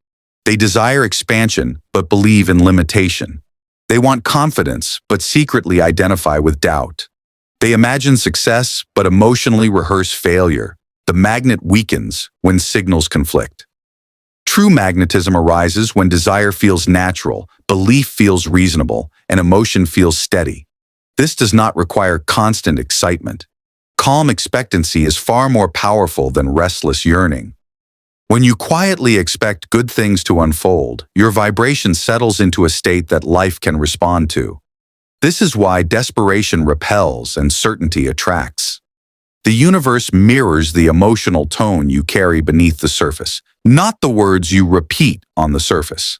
They desire expansion, but believe in limitation. They want confidence, but secretly identify with doubt. They imagine success, but emotionally rehearse failure. The magnet weakens when signals conflict. True magnetism arises when desire feels natural, belief feels reasonable, and emotion feels steady. This does not require constant excitement. Calm expectancy is far more powerful than restless yearning. When you quietly expect good things to unfold, your vibration settles into a state that life can respond to. This is why desperation repels and certainty attracts. The universe mirrors the emotional tone you carry beneath the surface, not the words you repeat on the surface.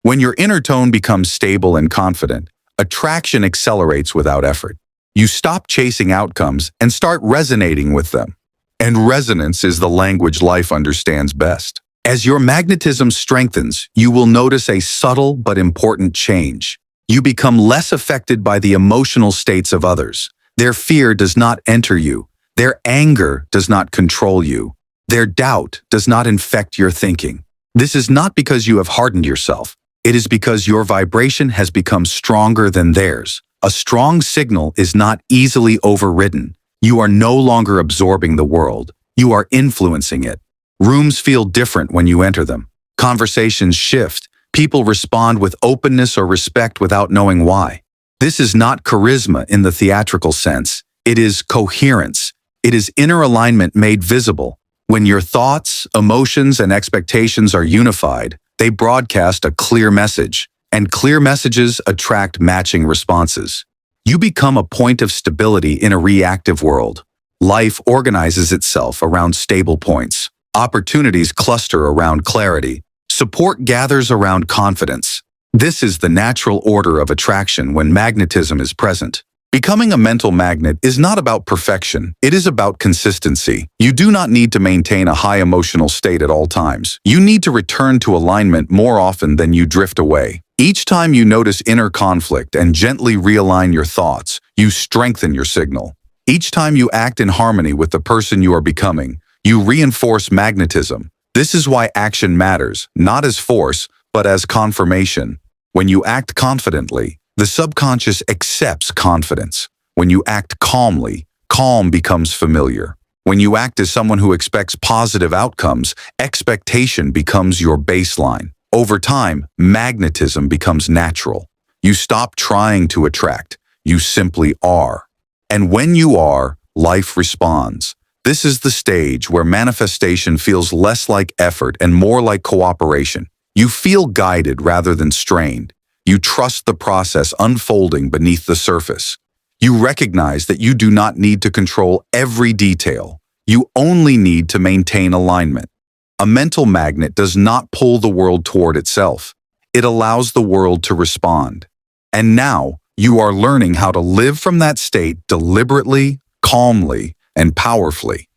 When your inner tone becomes stable and confident, attraction accelerates without effort. You stop chasing outcomes and start resonating with them. And resonance is the language life understands best. As your magnetism strengthens, you will notice a subtle but important change. You become less affected by the emotional states of others. Their fear does not enter you. Their anger does not control you. Their doubt does not infect your thinking. This is not because you have hardened yourself. It is because your vibration has become stronger than theirs. A strong signal is not easily overridden. You are no longer absorbing the world. You are influencing it. Rooms feel different when you enter them. Conversations shift. People respond with openness or respect without knowing why. This is not charisma in the theatrical sense. It is coherence. It is inner alignment made visible. When your thoughts, emotions, and expectations are unified, they broadcast a clear message. And clear messages attract matching responses. You become a point of stability in a reactive world. Life organizes itself around stable points. Opportunities cluster around clarity. Support gathers around confidence. This is the natural order of attraction when magnetism is present. Becoming a mental magnet is not about perfection. It is about consistency. You do not need to maintain a high emotional state at all times. You need to return to alignment more often than you drift away. Each time you notice inner conflict and gently realign your thoughts, you strengthen your signal. Each time you act in harmony with the person you are becoming, you reinforce magnetism. This is why action matters, not as force, but as confirmation. When you act confidently, the subconscious accepts confidence. When you act calmly, calm becomes familiar. When you act as someone who expects positive outcomes, expectation becomes your baseline. Over time, magnetism becomes natural. You stop trying to attract. You simply are. And when you are, life responds. This is the stage where manifestation feels less like effort and more like cooperation. You feel guided rather than strained. You trust the process unfolding beneath the surface. You recognize that you do not need to control every detail. You only need to maintain alignment. A mental magnet does not pull the world toward itself. It allows the world to respond. And now, you are learning how to live from that state deliberately, calmly, and powerfully.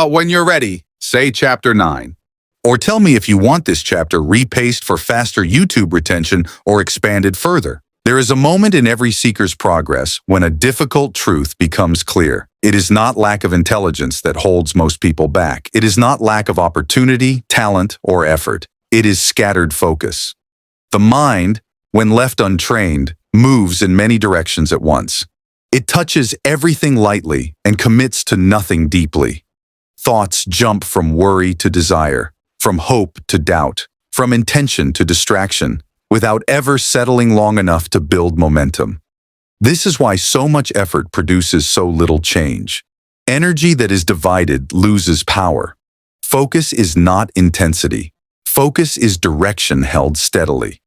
When you're ready, say Chapter 9. Or tell me if you want this chapter repaced for faster YouTube retention or expanded further. There is a moment in every seeker's progress when a difficult truth becomes clear. It is not lack of intelligence that holds most people back. It is not lack of opportunity, talent, or effort. It is scattered focus. The mind, when left untrained, moves in many directions at once. It touches everything lightly and commits to nothing deeply. Thoughts jump from worry to desire, from hope to doubt, from intention to distraction, without ever settling long enough to build momentum. This is why so much effort produces so little change. Energy that is divided loses power. Focus is not intensity. Focus is direction held steadily.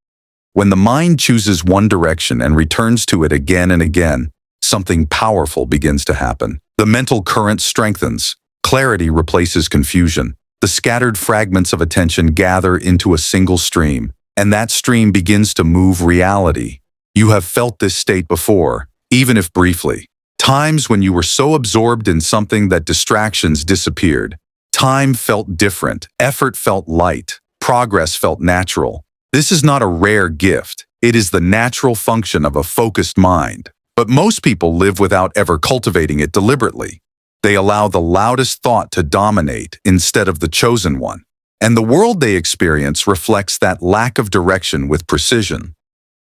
When the mind chooses one direction and returns to it again and again, something powerful begins to happen. The mental current strengthens. Clarity replaces confusion. The scattered fragments of attention gather into a single stream, and that stream begins to move reality. You have felt this state before, even if briefly. Times when you were so absorbed in something that distractions disappeared. Time felt different, effort felt light, progress felt natural. This is not a rare gift. It is the natural function of a focused mind. But most people live without ever cultivating it deliberately. They allow the loudest thought to dominate instead of the chosen one. And the world they experience reflects that lack of direction with precision.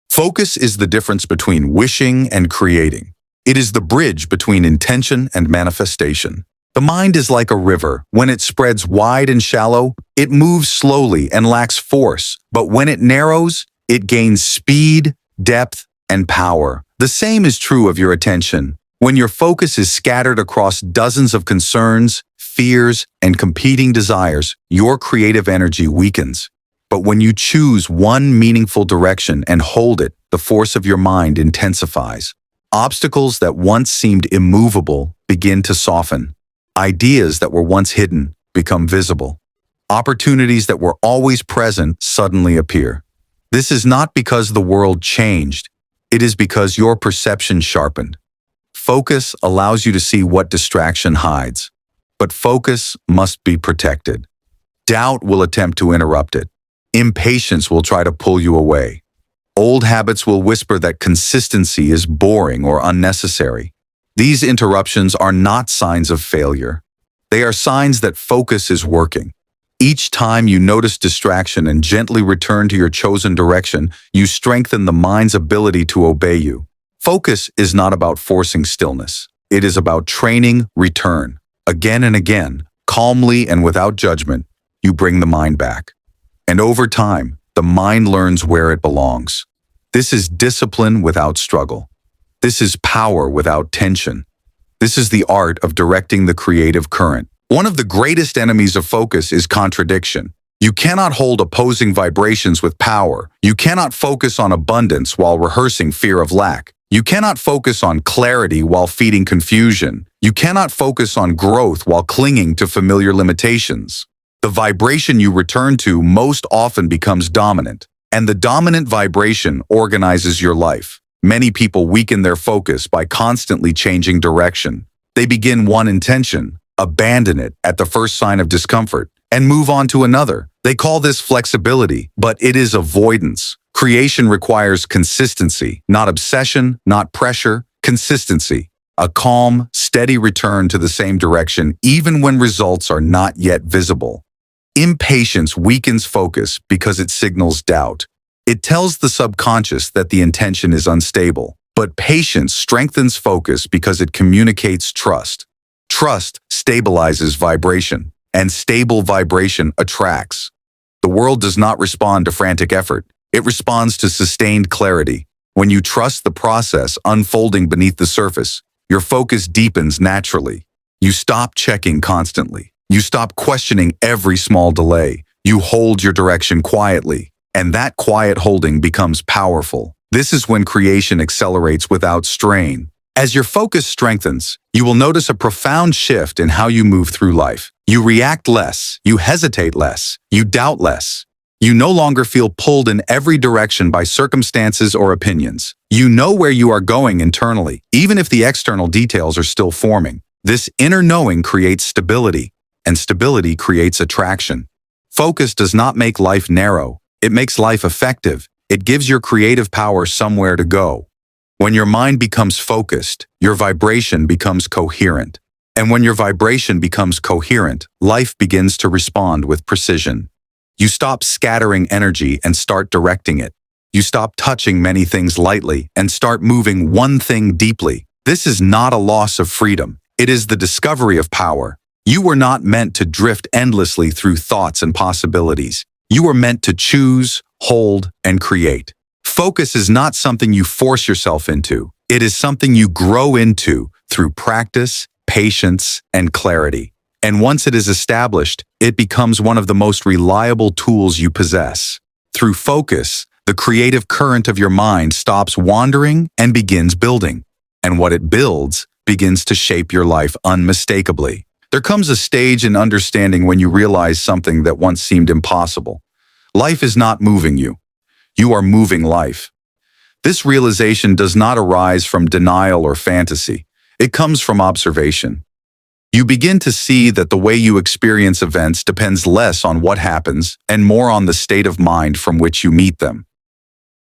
Focus is the difference between wishing and creating. It is the bridge between intention and manifestation. The mind is like a river. When it spreads wide and shallow, it moves slowly and lacks force. But when it narrows, it gains speed, depth, and power. The same is true of your attention. When your focus is scattered across dozens of concerns, fears, and competing desires, your creative energy weakens. But when you choose one meaningful direction and hold it, the force of your mind intensifies. Obstacles that once seemed immovable begin to soften. Ideas that were once hidden become visible. Opportunities that were always present suddenly appear. This is not because the world changed. It is because your perception sharpened. Focus allows you to see what distraction hides. But focus must be protected. Doubt will attempt to interrupt it. Impatience will try to pull you away. Old habits will whisper that consistency is boring or unnecessary. These interruptions are not signs of failure. They are signs that focus is working. Each time you notice distraction and gently return to your chosen direction, you strengthen the mind's ability to obey you. Focus is not about forcing stillness. It is about training return. Again and again, calmly and without judgment, you bring the mind back. And over time, the mind learns where it belongs. This is discipline without struggle. This is power without tension. This is the art of directing the creative current. One of the greatest enemies of focus is contradiction. You cannot hold opposing vibrations with power. You cannot focus on abundance while rehearsing fear of lack. You cannot focus on clarity while feeding confusion. You cannot focus on growth while clinging to familiar limitations. The vibration you return to most often becomes dominant, and the dominant vibration organizes your life. Many people weaken their focus by constantly changing direction. They begin one intention, abandon it at the first sign of discomfort, and move on to another. They call this flexibility, but it is avoidance. Creation requires consistency, not obsession, not pressure, consistency. A calm, steady return to the same direction even when results are not yet visible. Impatience weakens focus because it signals doubt. It tells the subconscious that the intention is unstable. But patience strengthens focus because it communicates trust. Trust stabilizes vibration, and stable vibration attracts. The world does not respond to frantic effort. It responds to sustained clarity. When you trust the process unfolding beneath the surface, your focus deepens naturally. You stop checking constantly. You stop questioning every small delay. You hold your direction quietly, and that quiet holding becomes powerful. This is when creation accelerates without strain. As your focus strengthens, you will notice a profound shift in how you move through life. You react less, you hesitate less, you doubt less. You no longer feel pulled in every direction by circumstances or opinions. You know where you are going internally, even if the external details are still forming. This inner knowing creates stability, and stability creates attraction. Focus does not make life narrow. It makes life effective. It gives your creative power somewhere to go. When your mind becomes focused, your vibration becomes coherent. And when your vibration becomes coherent, life begins to respond with precision. You stop scattering energy and start directing it. You stop touching many things lightly and start moving one thing deeply. This is not a loss of freedom. It is the discovery of power. You were not meant to drift endlessly through thoughts and possibilities. You were meant to choose, hold, and create. Focus is not something you force yourself into. It is something you grow into through practice, patience, and clarity. And once it is established, it becomes one of the most reliable tools you possess. Through focus, the creative current of your mind stops wandering and begins building. And what it builds begins to shape your life unmistakably. There comes a stage in understanding when you realize something that once seemed impossible. Life is not moving you. You are moving life. This realization does not arise from denial or fantasy. It comes from observation. You begin to see that the way you experience events depends less on what happens and more on the state of mind from which you meet them.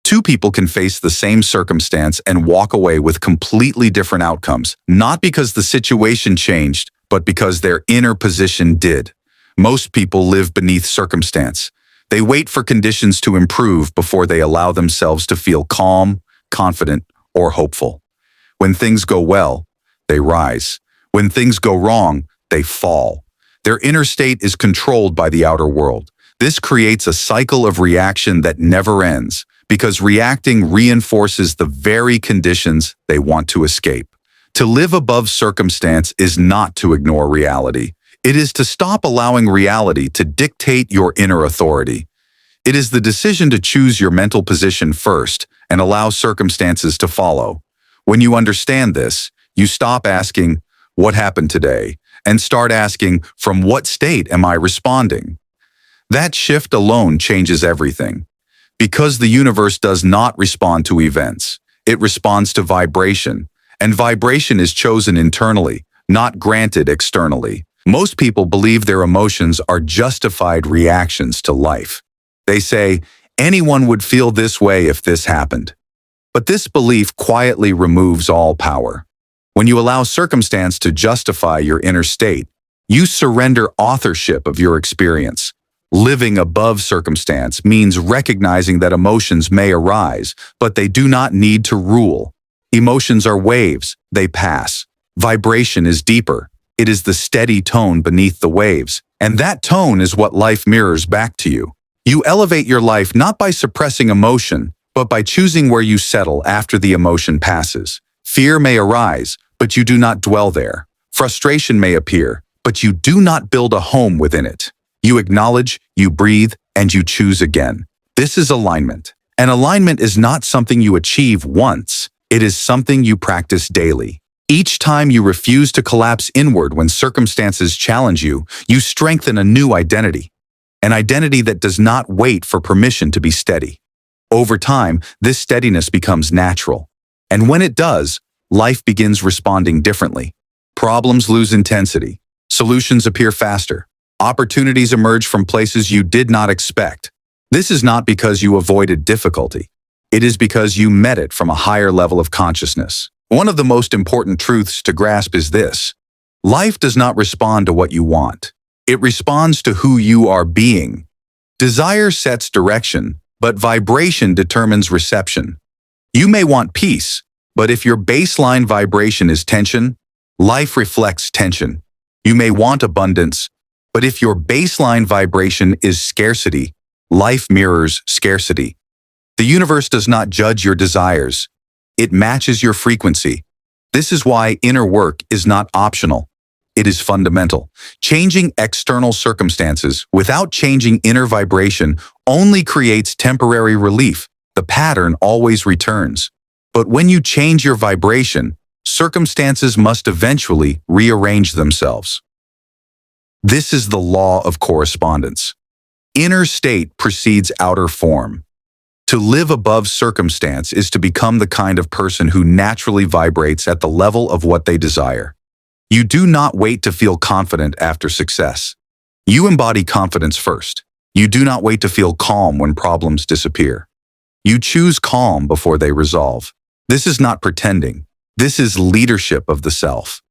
Two people can face the same circumstance and walk away with completely different outcomes, not because the situation changed, but because their inner position did. Most people live beneath circumstance. They wait for conditions to improve before they allow themselves to feel calm, confident, or hopeful. When things go well, they rise. When things go wrong, they fall. Their inner state is controlled by the outer world. This creates a cycle of reaction that never ends, because reacting reinforces the very conditions they want to escape. To live above circumstance is not to ignore reality. It is to stop allowing reality to dictate your inner authority. It is the decision to choose your mental position first and allow circumstances to follow. When you understand this, you stop asking, "What happened today?" and start asking, "From what state am I responding?" That shift alone changes everything. Because the universe does not respond to events, it responds to vibration, and vibration is chosen internally, not granted externally. Most people believe their emotions are justified reactions to life. They say, "Anyone would feel this way if this happened." But this belief quietly removes all power. When you allow circumstance to justify your inner state, you surrender authorship of your experience. Living above circumstance means recognizing that emotions may arise, but they do not need to rule. Emotions are waves, they pass. Vibration is deeper. It is the steady tone beneath the waves, and that tone is what life mirrors back to you. You elevate your life not by suppressing emotion, but by choosing where you settle after the emotion passes. Fear may arise, but you do not dwell there. Frustration may appear, but you do not build a home within it. You acknowledge, you breathe, and you choose again. This is alignment. And alignment is not something you achieve once. It is something you practice daily. Each time you refuse to collapse inward when circumstances challenge you, you strengthen a new identity. An identity that does not wait for permission to be steady. Over time, this steadiness becomes natural. And when it does, life begins responding differently. Problems lose intensity. Solutions appear faster. Opportunities emerge from places you did not expect. This is not because you avoided difficulty. It is because you met it from a higher level of consciousness. One of the most important truths to grasp is this: life does not respond to what you want. It responds to who you are being. Desire sets direction, but vibration determines reception. You may want peace, but if your baseline vibration is tension, life reflects tension. You may want abundance, but if your baseline vibration is scarcity, life mirrors scarcity. The universe does not judge your desires. It matches your frequency. This is why inner work is not optional. It is fundamental. Changing external circumstances without changing inner vibration only creates temporary relief. The pattern always returns. But when you change your vibration, circumstances must eventually rearrange themselves. This is the law of correspondence. Inner state precedes outer form. To live above circumstance is to become the kind of person who naturally vibrates at the level of what they desire. You do not wait to feel confident after success. You embody confidence first. You do not wait to feel calm when problems disappear. You choose calm before they resolve. This is not pretending. This is leadership of the self.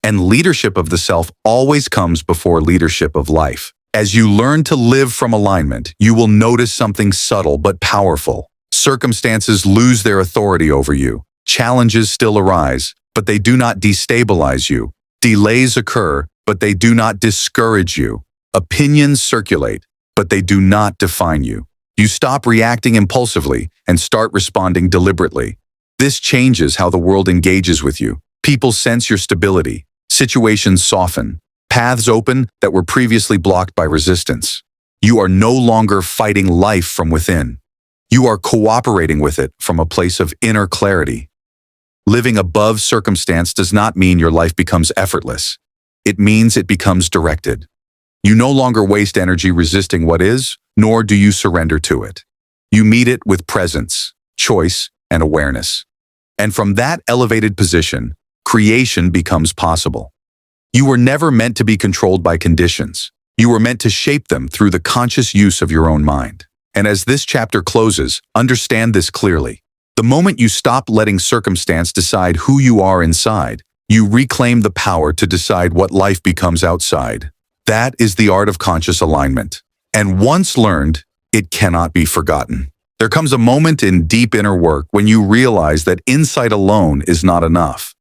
And leadership of the self always comes before leadership of life. As you learn to live from alignment, you will notice something subtle but powerful. Circumstances lose their authority over you. Challenges still arise, but they do not destabilize you. Delays occur, but they do not discourage you. Opinions circulate, but they do not define you. You stop reacting impulsively and start responding deliberately. This changes how the world engages with you. People sense your stability. Situations soften. Paths open that were previously blocked by resistance. You are no longer fighting life from within. You are cooperating with it from a place of inner clarity. Living above circumstance does not mean your life becomes effortless. It means it becomes directed. You no longer waste energy resisting what is, nor do you surrender to it. You meet it with presence, choice, and awareness. And from that elevated position, creation becomes possible. You were never meant to be controlled by conditions. You were meant to shape them through the conscious use of your own mind. And as this chapter closes, understand this clearly. The moment you stop letting circumstance decide who you are inside, you reclaim the power to decide what life becomes outside. That is the art of conscious alignment. And once learned, it cannot be forgotten. There comes a moment in deep inner work when you realize that insight alone is not enough.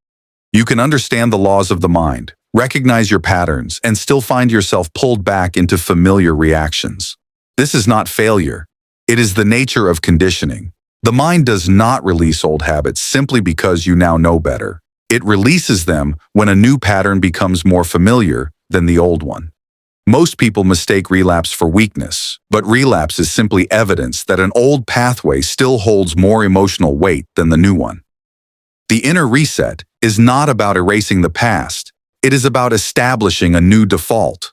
You can understand the laws of the mind, recognize your patterns, and still find yourself pulled back into familiar reactions. This is not failure. It is the nature of conditioning. The mind does not release old habits simply because you now know better. It releases them when a new pattern becomes more familiar than the old one. Most people mistake relapse for weakness, but relapse is simply evidence that an old pathway still holds more emotional weight than the new one. The inner reset is not about erasing the past. It is about establishing a new default.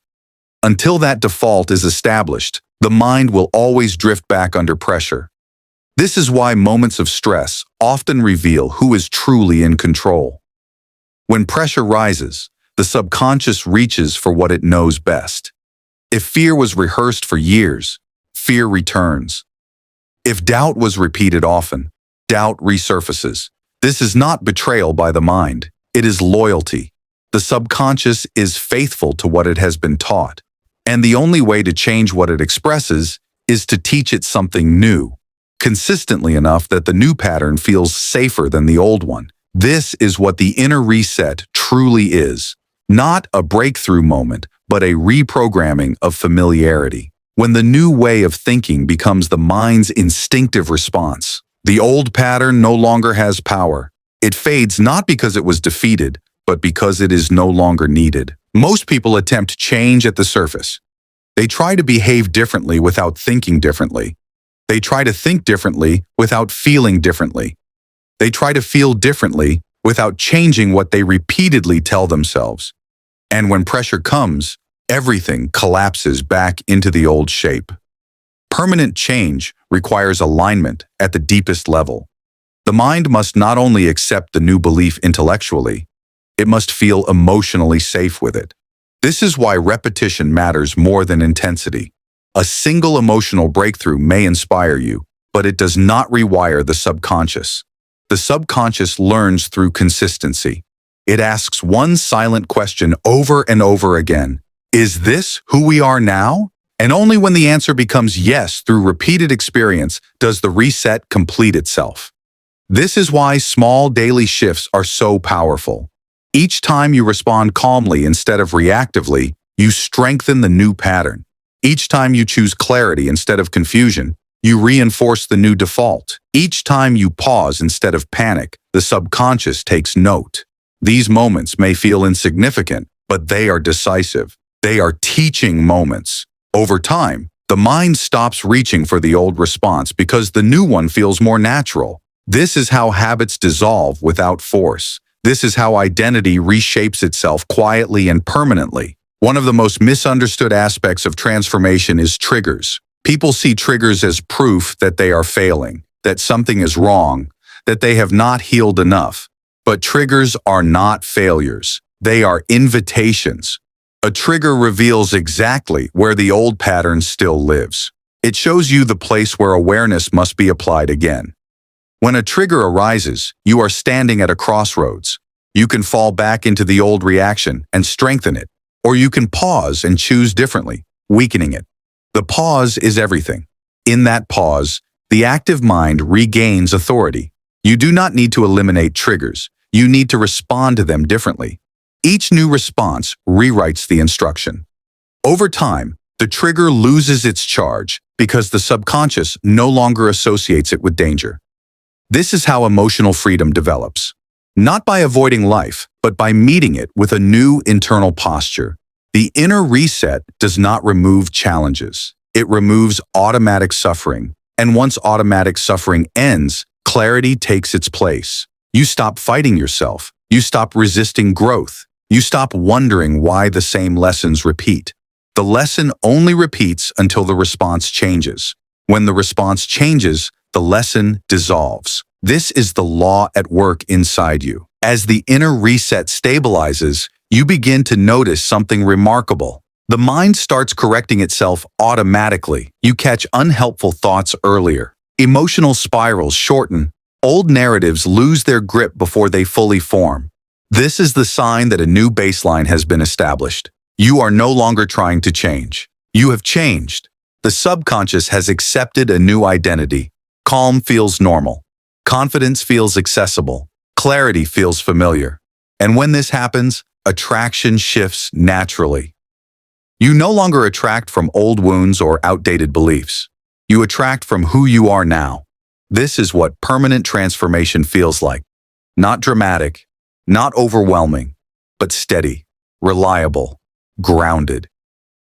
Until that default is established, the mind will always drift back under pressure. This is why moments of stress often reveal who is truly in control. When pressure rises, the subconscious reaches for what it knows best. If fear was rehearsed for years, fear returns. If doubt was repeated often, doubt resurfaces. This is not betrayal by the mind, it is loyalty. The subconscious is faithful to what it has been taught, and the only way to change what it expresses is to teach it something new, consistently enough that the new pattern feels safer than the old one. This is what the inner reset truly is. Not a breakthrough moment, but a reprogramming of familiarity. When the new way of thinking becomes the mind's instinctive response, the old pattern no longer has power. It fades not because it was defeated, but because it is no longer needed. Most people attempt change at the surface. They try to behave differently without thinking differently. They try to think differently without feeling differently. They try to feel differently without changing what they repeatedly tell themselves. And when pressure comes, everything collapses back into the old shape. Permanent change requires alignment at the deepest level. The mind must not only accept the new belief intellectually, it must feel emotionally safe with it. This is why repetition matters more than intensity. A single emotional breakthrough may inspire you, but it does not rewire the subconscious. The subconscious learns through consistency. It asks one silent question over and over again. Is this who we are now? And only when the answer becomes yes through repeated experience does the reset complete itself. This is why small daily shifts are so powerful. Each time you respond calmly instead of reactively, you strengthen the new pattern. Each time you choose clarity instead of confusion, you reinforce the new default. Each time you pause instead of panic, the subconscious takes note. These moments may feel insignificant, but they are decisive. They are teaching moments. Over time, the mind stops reaching for the old response because the new one feels more natural. This is how habits dissolve without force. This is how identity reshapes itself quietly and permanently. One of the most misunderstood aspects of transformation is triggers. People see triggers as proof that they are failing, that something is wrong, that they have not healed enough. But triggers are not failures. They are invitations. A trigger reveals exactly where the old pattern still lives. It shows you the place where awareness must be applied again. When a trigger arises, you are standing at a crossroads. You can fall back into the old reaction and strengthen it, or you can pause and choose differently, weakening it. The pause is everything. In that pause, the active mind regains authority. You do not need to eliminate triggers. You need to respond to them differently. Each new response rewrites the instruction. Over time, the trigger loses its charge because the subconscious no longer associates it with danger. This is how emotional freedom develops. Not by avoiding life, but by meeting it with a new internal posture. The inner reset does not remove challenges. It removes automatic suffering. And once automatic suffering ends, clarity takes its place. You stop fighting yourself. You stop resisting growth. You stop wondering why the same lessons repeat. The lesson only repeats until the response changes. When the response changes, the lesson dissolves. This is the law at work inside you. As the inner reset stabilizes, you begin to notice something remarkable. The mind starts correcting itself automatically. You catch unhelpful thoughts earlier. Emotional spirals shorten. Old narratives lose their grip before they fully form. This is the sign that a new baseline has been established. You are no longer trying to change. You have changed. The subconscious has accepted a new identity. Calm feels normal. Confidence feels accessible. Clarity feels familiar. And when this happens, attraction shifts naturally. You no longer attract from old wounds or outdated beliefs. You attract from who you are now. This is what permanent transformation feels like. Not dramatic, not overwhelming, but steady, reliable, grounded.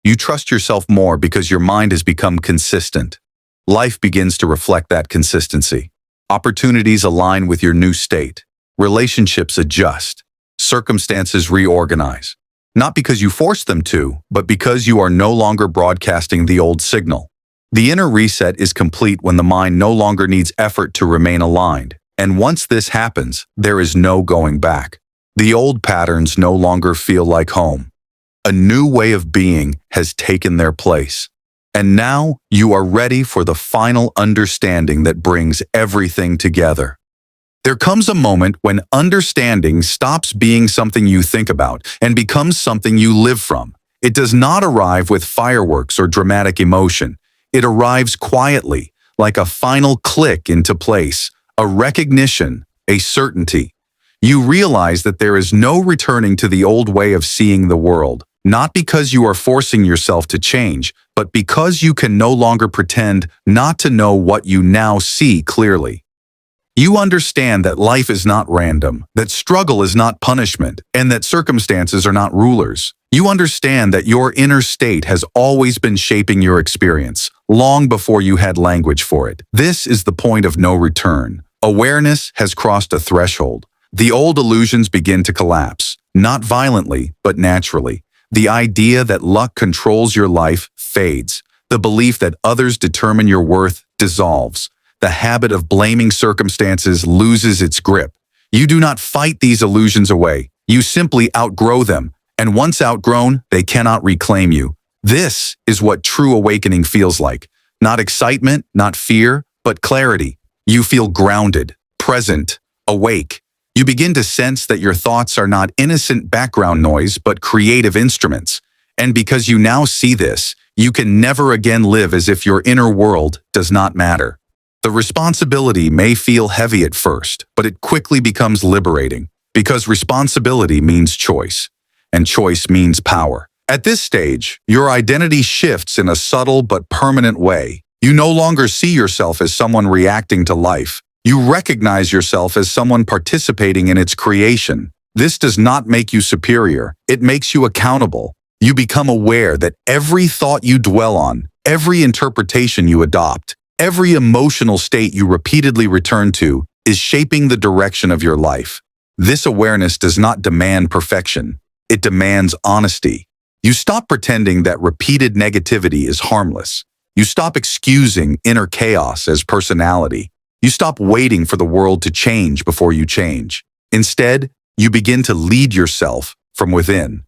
You trust yourself more because your mind has become consistent. Life begins to reflect that consistency. Opportunities align with your new state. Relationships adjust. Circumstances reorganize. Not because you forced them to, but because you are no longer broadcasting the old signal. The inner reset is complete when the mind no longer needs effort to remain aligned. And once this happens, there is no going back. The old patterns no longer feel like home. A new way of being has taken their place. And now you are ready for the final understanding that brings everything together. There comes a moment when understanding stops being something you think about and becomes something you live from. It does not arrive with fireworks or dramatic emotion. It arrives quietly, like a final click into place, a recognition, a certainty. You realize that there is no returning to the old way of seeing the world, not because you are forcing yourself to change, but because you can no longer pretend not to know what you now see clearly. You understand that life is not random, that struggle is not punishment, and that circumstances are not rulers. You understand that your inner state has always been shaping your experience, long before you had language for it. This is the point of no return. Awareness has crossed a threshold. The old illusions begin to collapse, not violently, but naturally. The idea that luck controls your life fades. The belief that others determine your worth dissolves. The habit of blaming circumstances loses its grip. You do not fight these illusions away. You simply outgrow them, and once outgrown, they cannot reclaim you. This is what true awakening feels like. Not excitement, not fear, but clarity. You feel grounded, present, awake. You begin to sense that your thoughts are not innocent background noise, but creative instruments. And because you now see this, you can never again live as if your inner world does not matter. The responsibility may feel heavy at first, but it quickly becomes liberating, because responsibility means choice, and choice means power. At this stage, your identity shifts in a subtle but permanent way. You no longer see yourself as someone reacting to life. You recognize yourself as someone participating in its creation. This does not make you superior. It makes you accountable. You become aware that every thought you dwell on, every interpretation you adopt, every emotional state you repeatedly return to is shaping the direction of your life. This awareness does not demand perfection. It demands honesty. You stop pretending that repeated negativity is harmless. You stop excusing inner chaos as personality. You stop waiting for the world to change before you change. Instead, you begin to lead yourself from within.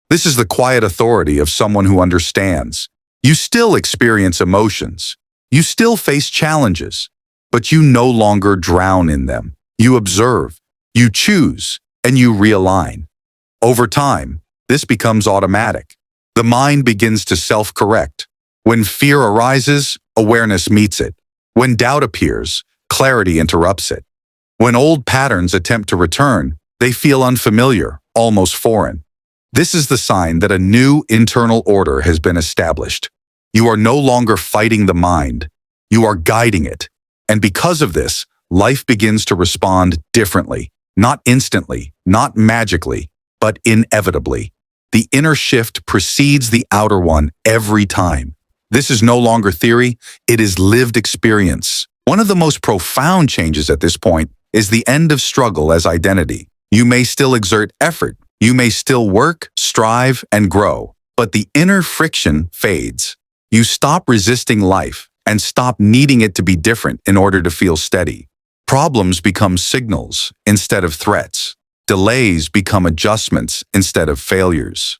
This is the quiet authority of someone who understands. You still experience emotions. You still face challenges, but you no longer drown in them. You observe, you choose, and you realign. Over time, this becomes automatic. The mind begins to self-correct. When fear arises, awareness meets it. When doubt appears, clarity interrupts it. When old patterns attempt to return, they feel unfamiliar, almost foreign. This is the sign that a new internal order has been established. You are no longer fighting the mind. You are guiding it. And because of this, life begins to respond differently, not instantly, not magically, but inevitably. The inner shift precedes the outer one every time. This is no longer theory, it is lived experience. One of the most profound changes at this point is the end of struggle as identity. You may still exert effort, you may still work, strive, and grow, but the inner friction fades. You stop resisting life and stop needing it to be different in order to feel steady. Problems become signals instead of threats. Delays become adjustments instead of failures.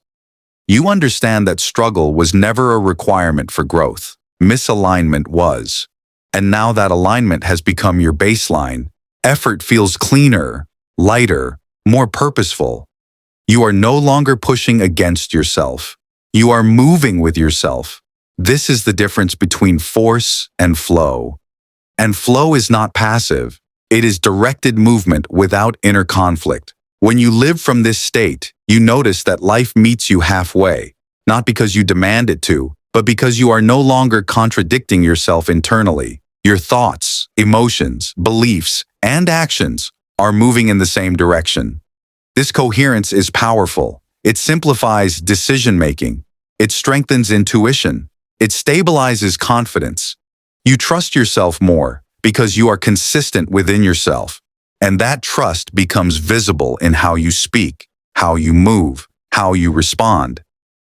You understand that struggle was never a requirement for growth. Misalignment was. And now that alignment has become your baseline, effort feels cleaner, lighter, more purposeful. You are no longer pushing against yourself. You are moving with yourself. This is the difference between force and flow. And flow is not passive. It is directed movement without inner conflict. When you live from this state, you notice that life meets you halfway, not because you demand it to, but because you are no longer contradicting yourself internally. Your thoughts, emotions, beliefs, and actions are moving in the same direction. This coherence is powerful. It simplifies decision-making. It strengthens intuition. It stabilizes confidence. You trust yourself more because you are consistent within yourself. And that trust becomes visible in how you speak, how you move, how you respond.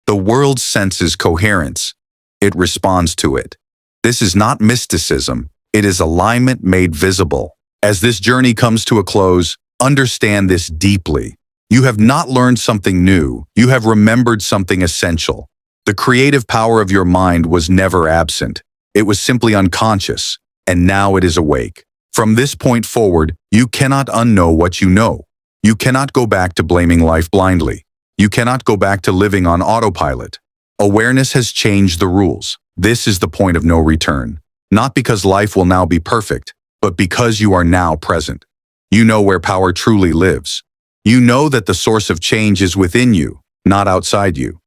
The world senses coherence. It responds to it. This is not mysticism. It is alignment made visible. As this journey comes to a close, understand this deeply. You have not learned something new. You have remembered something essential. The creative power of your mind was never absent. It was simply unconscious, and now it is awake. From this point forward, you cannot unknow what you know. You cannot go back to blaming life blindly. You cannot go back to living on autopilot. Awareness has changed the rules. This is the point of no return. Not because life will now be perfect, but because you are now present. You know where power truly lives. You know that the source of change is within you, not outside you.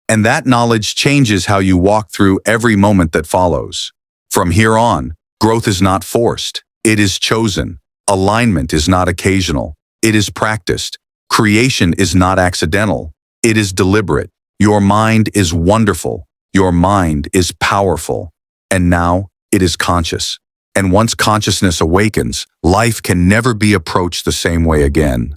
And that knowledge changes how you walk through every moment that follows. From here on, growth is not forced. It is chosen. Alignment is not occasional. It is practiced. Creation is not accidental. It is deliberate. Your mind is wonderful. Your mind is powerful. And now it is conscious. And once consciousness awakens, life can never be approached the same way again.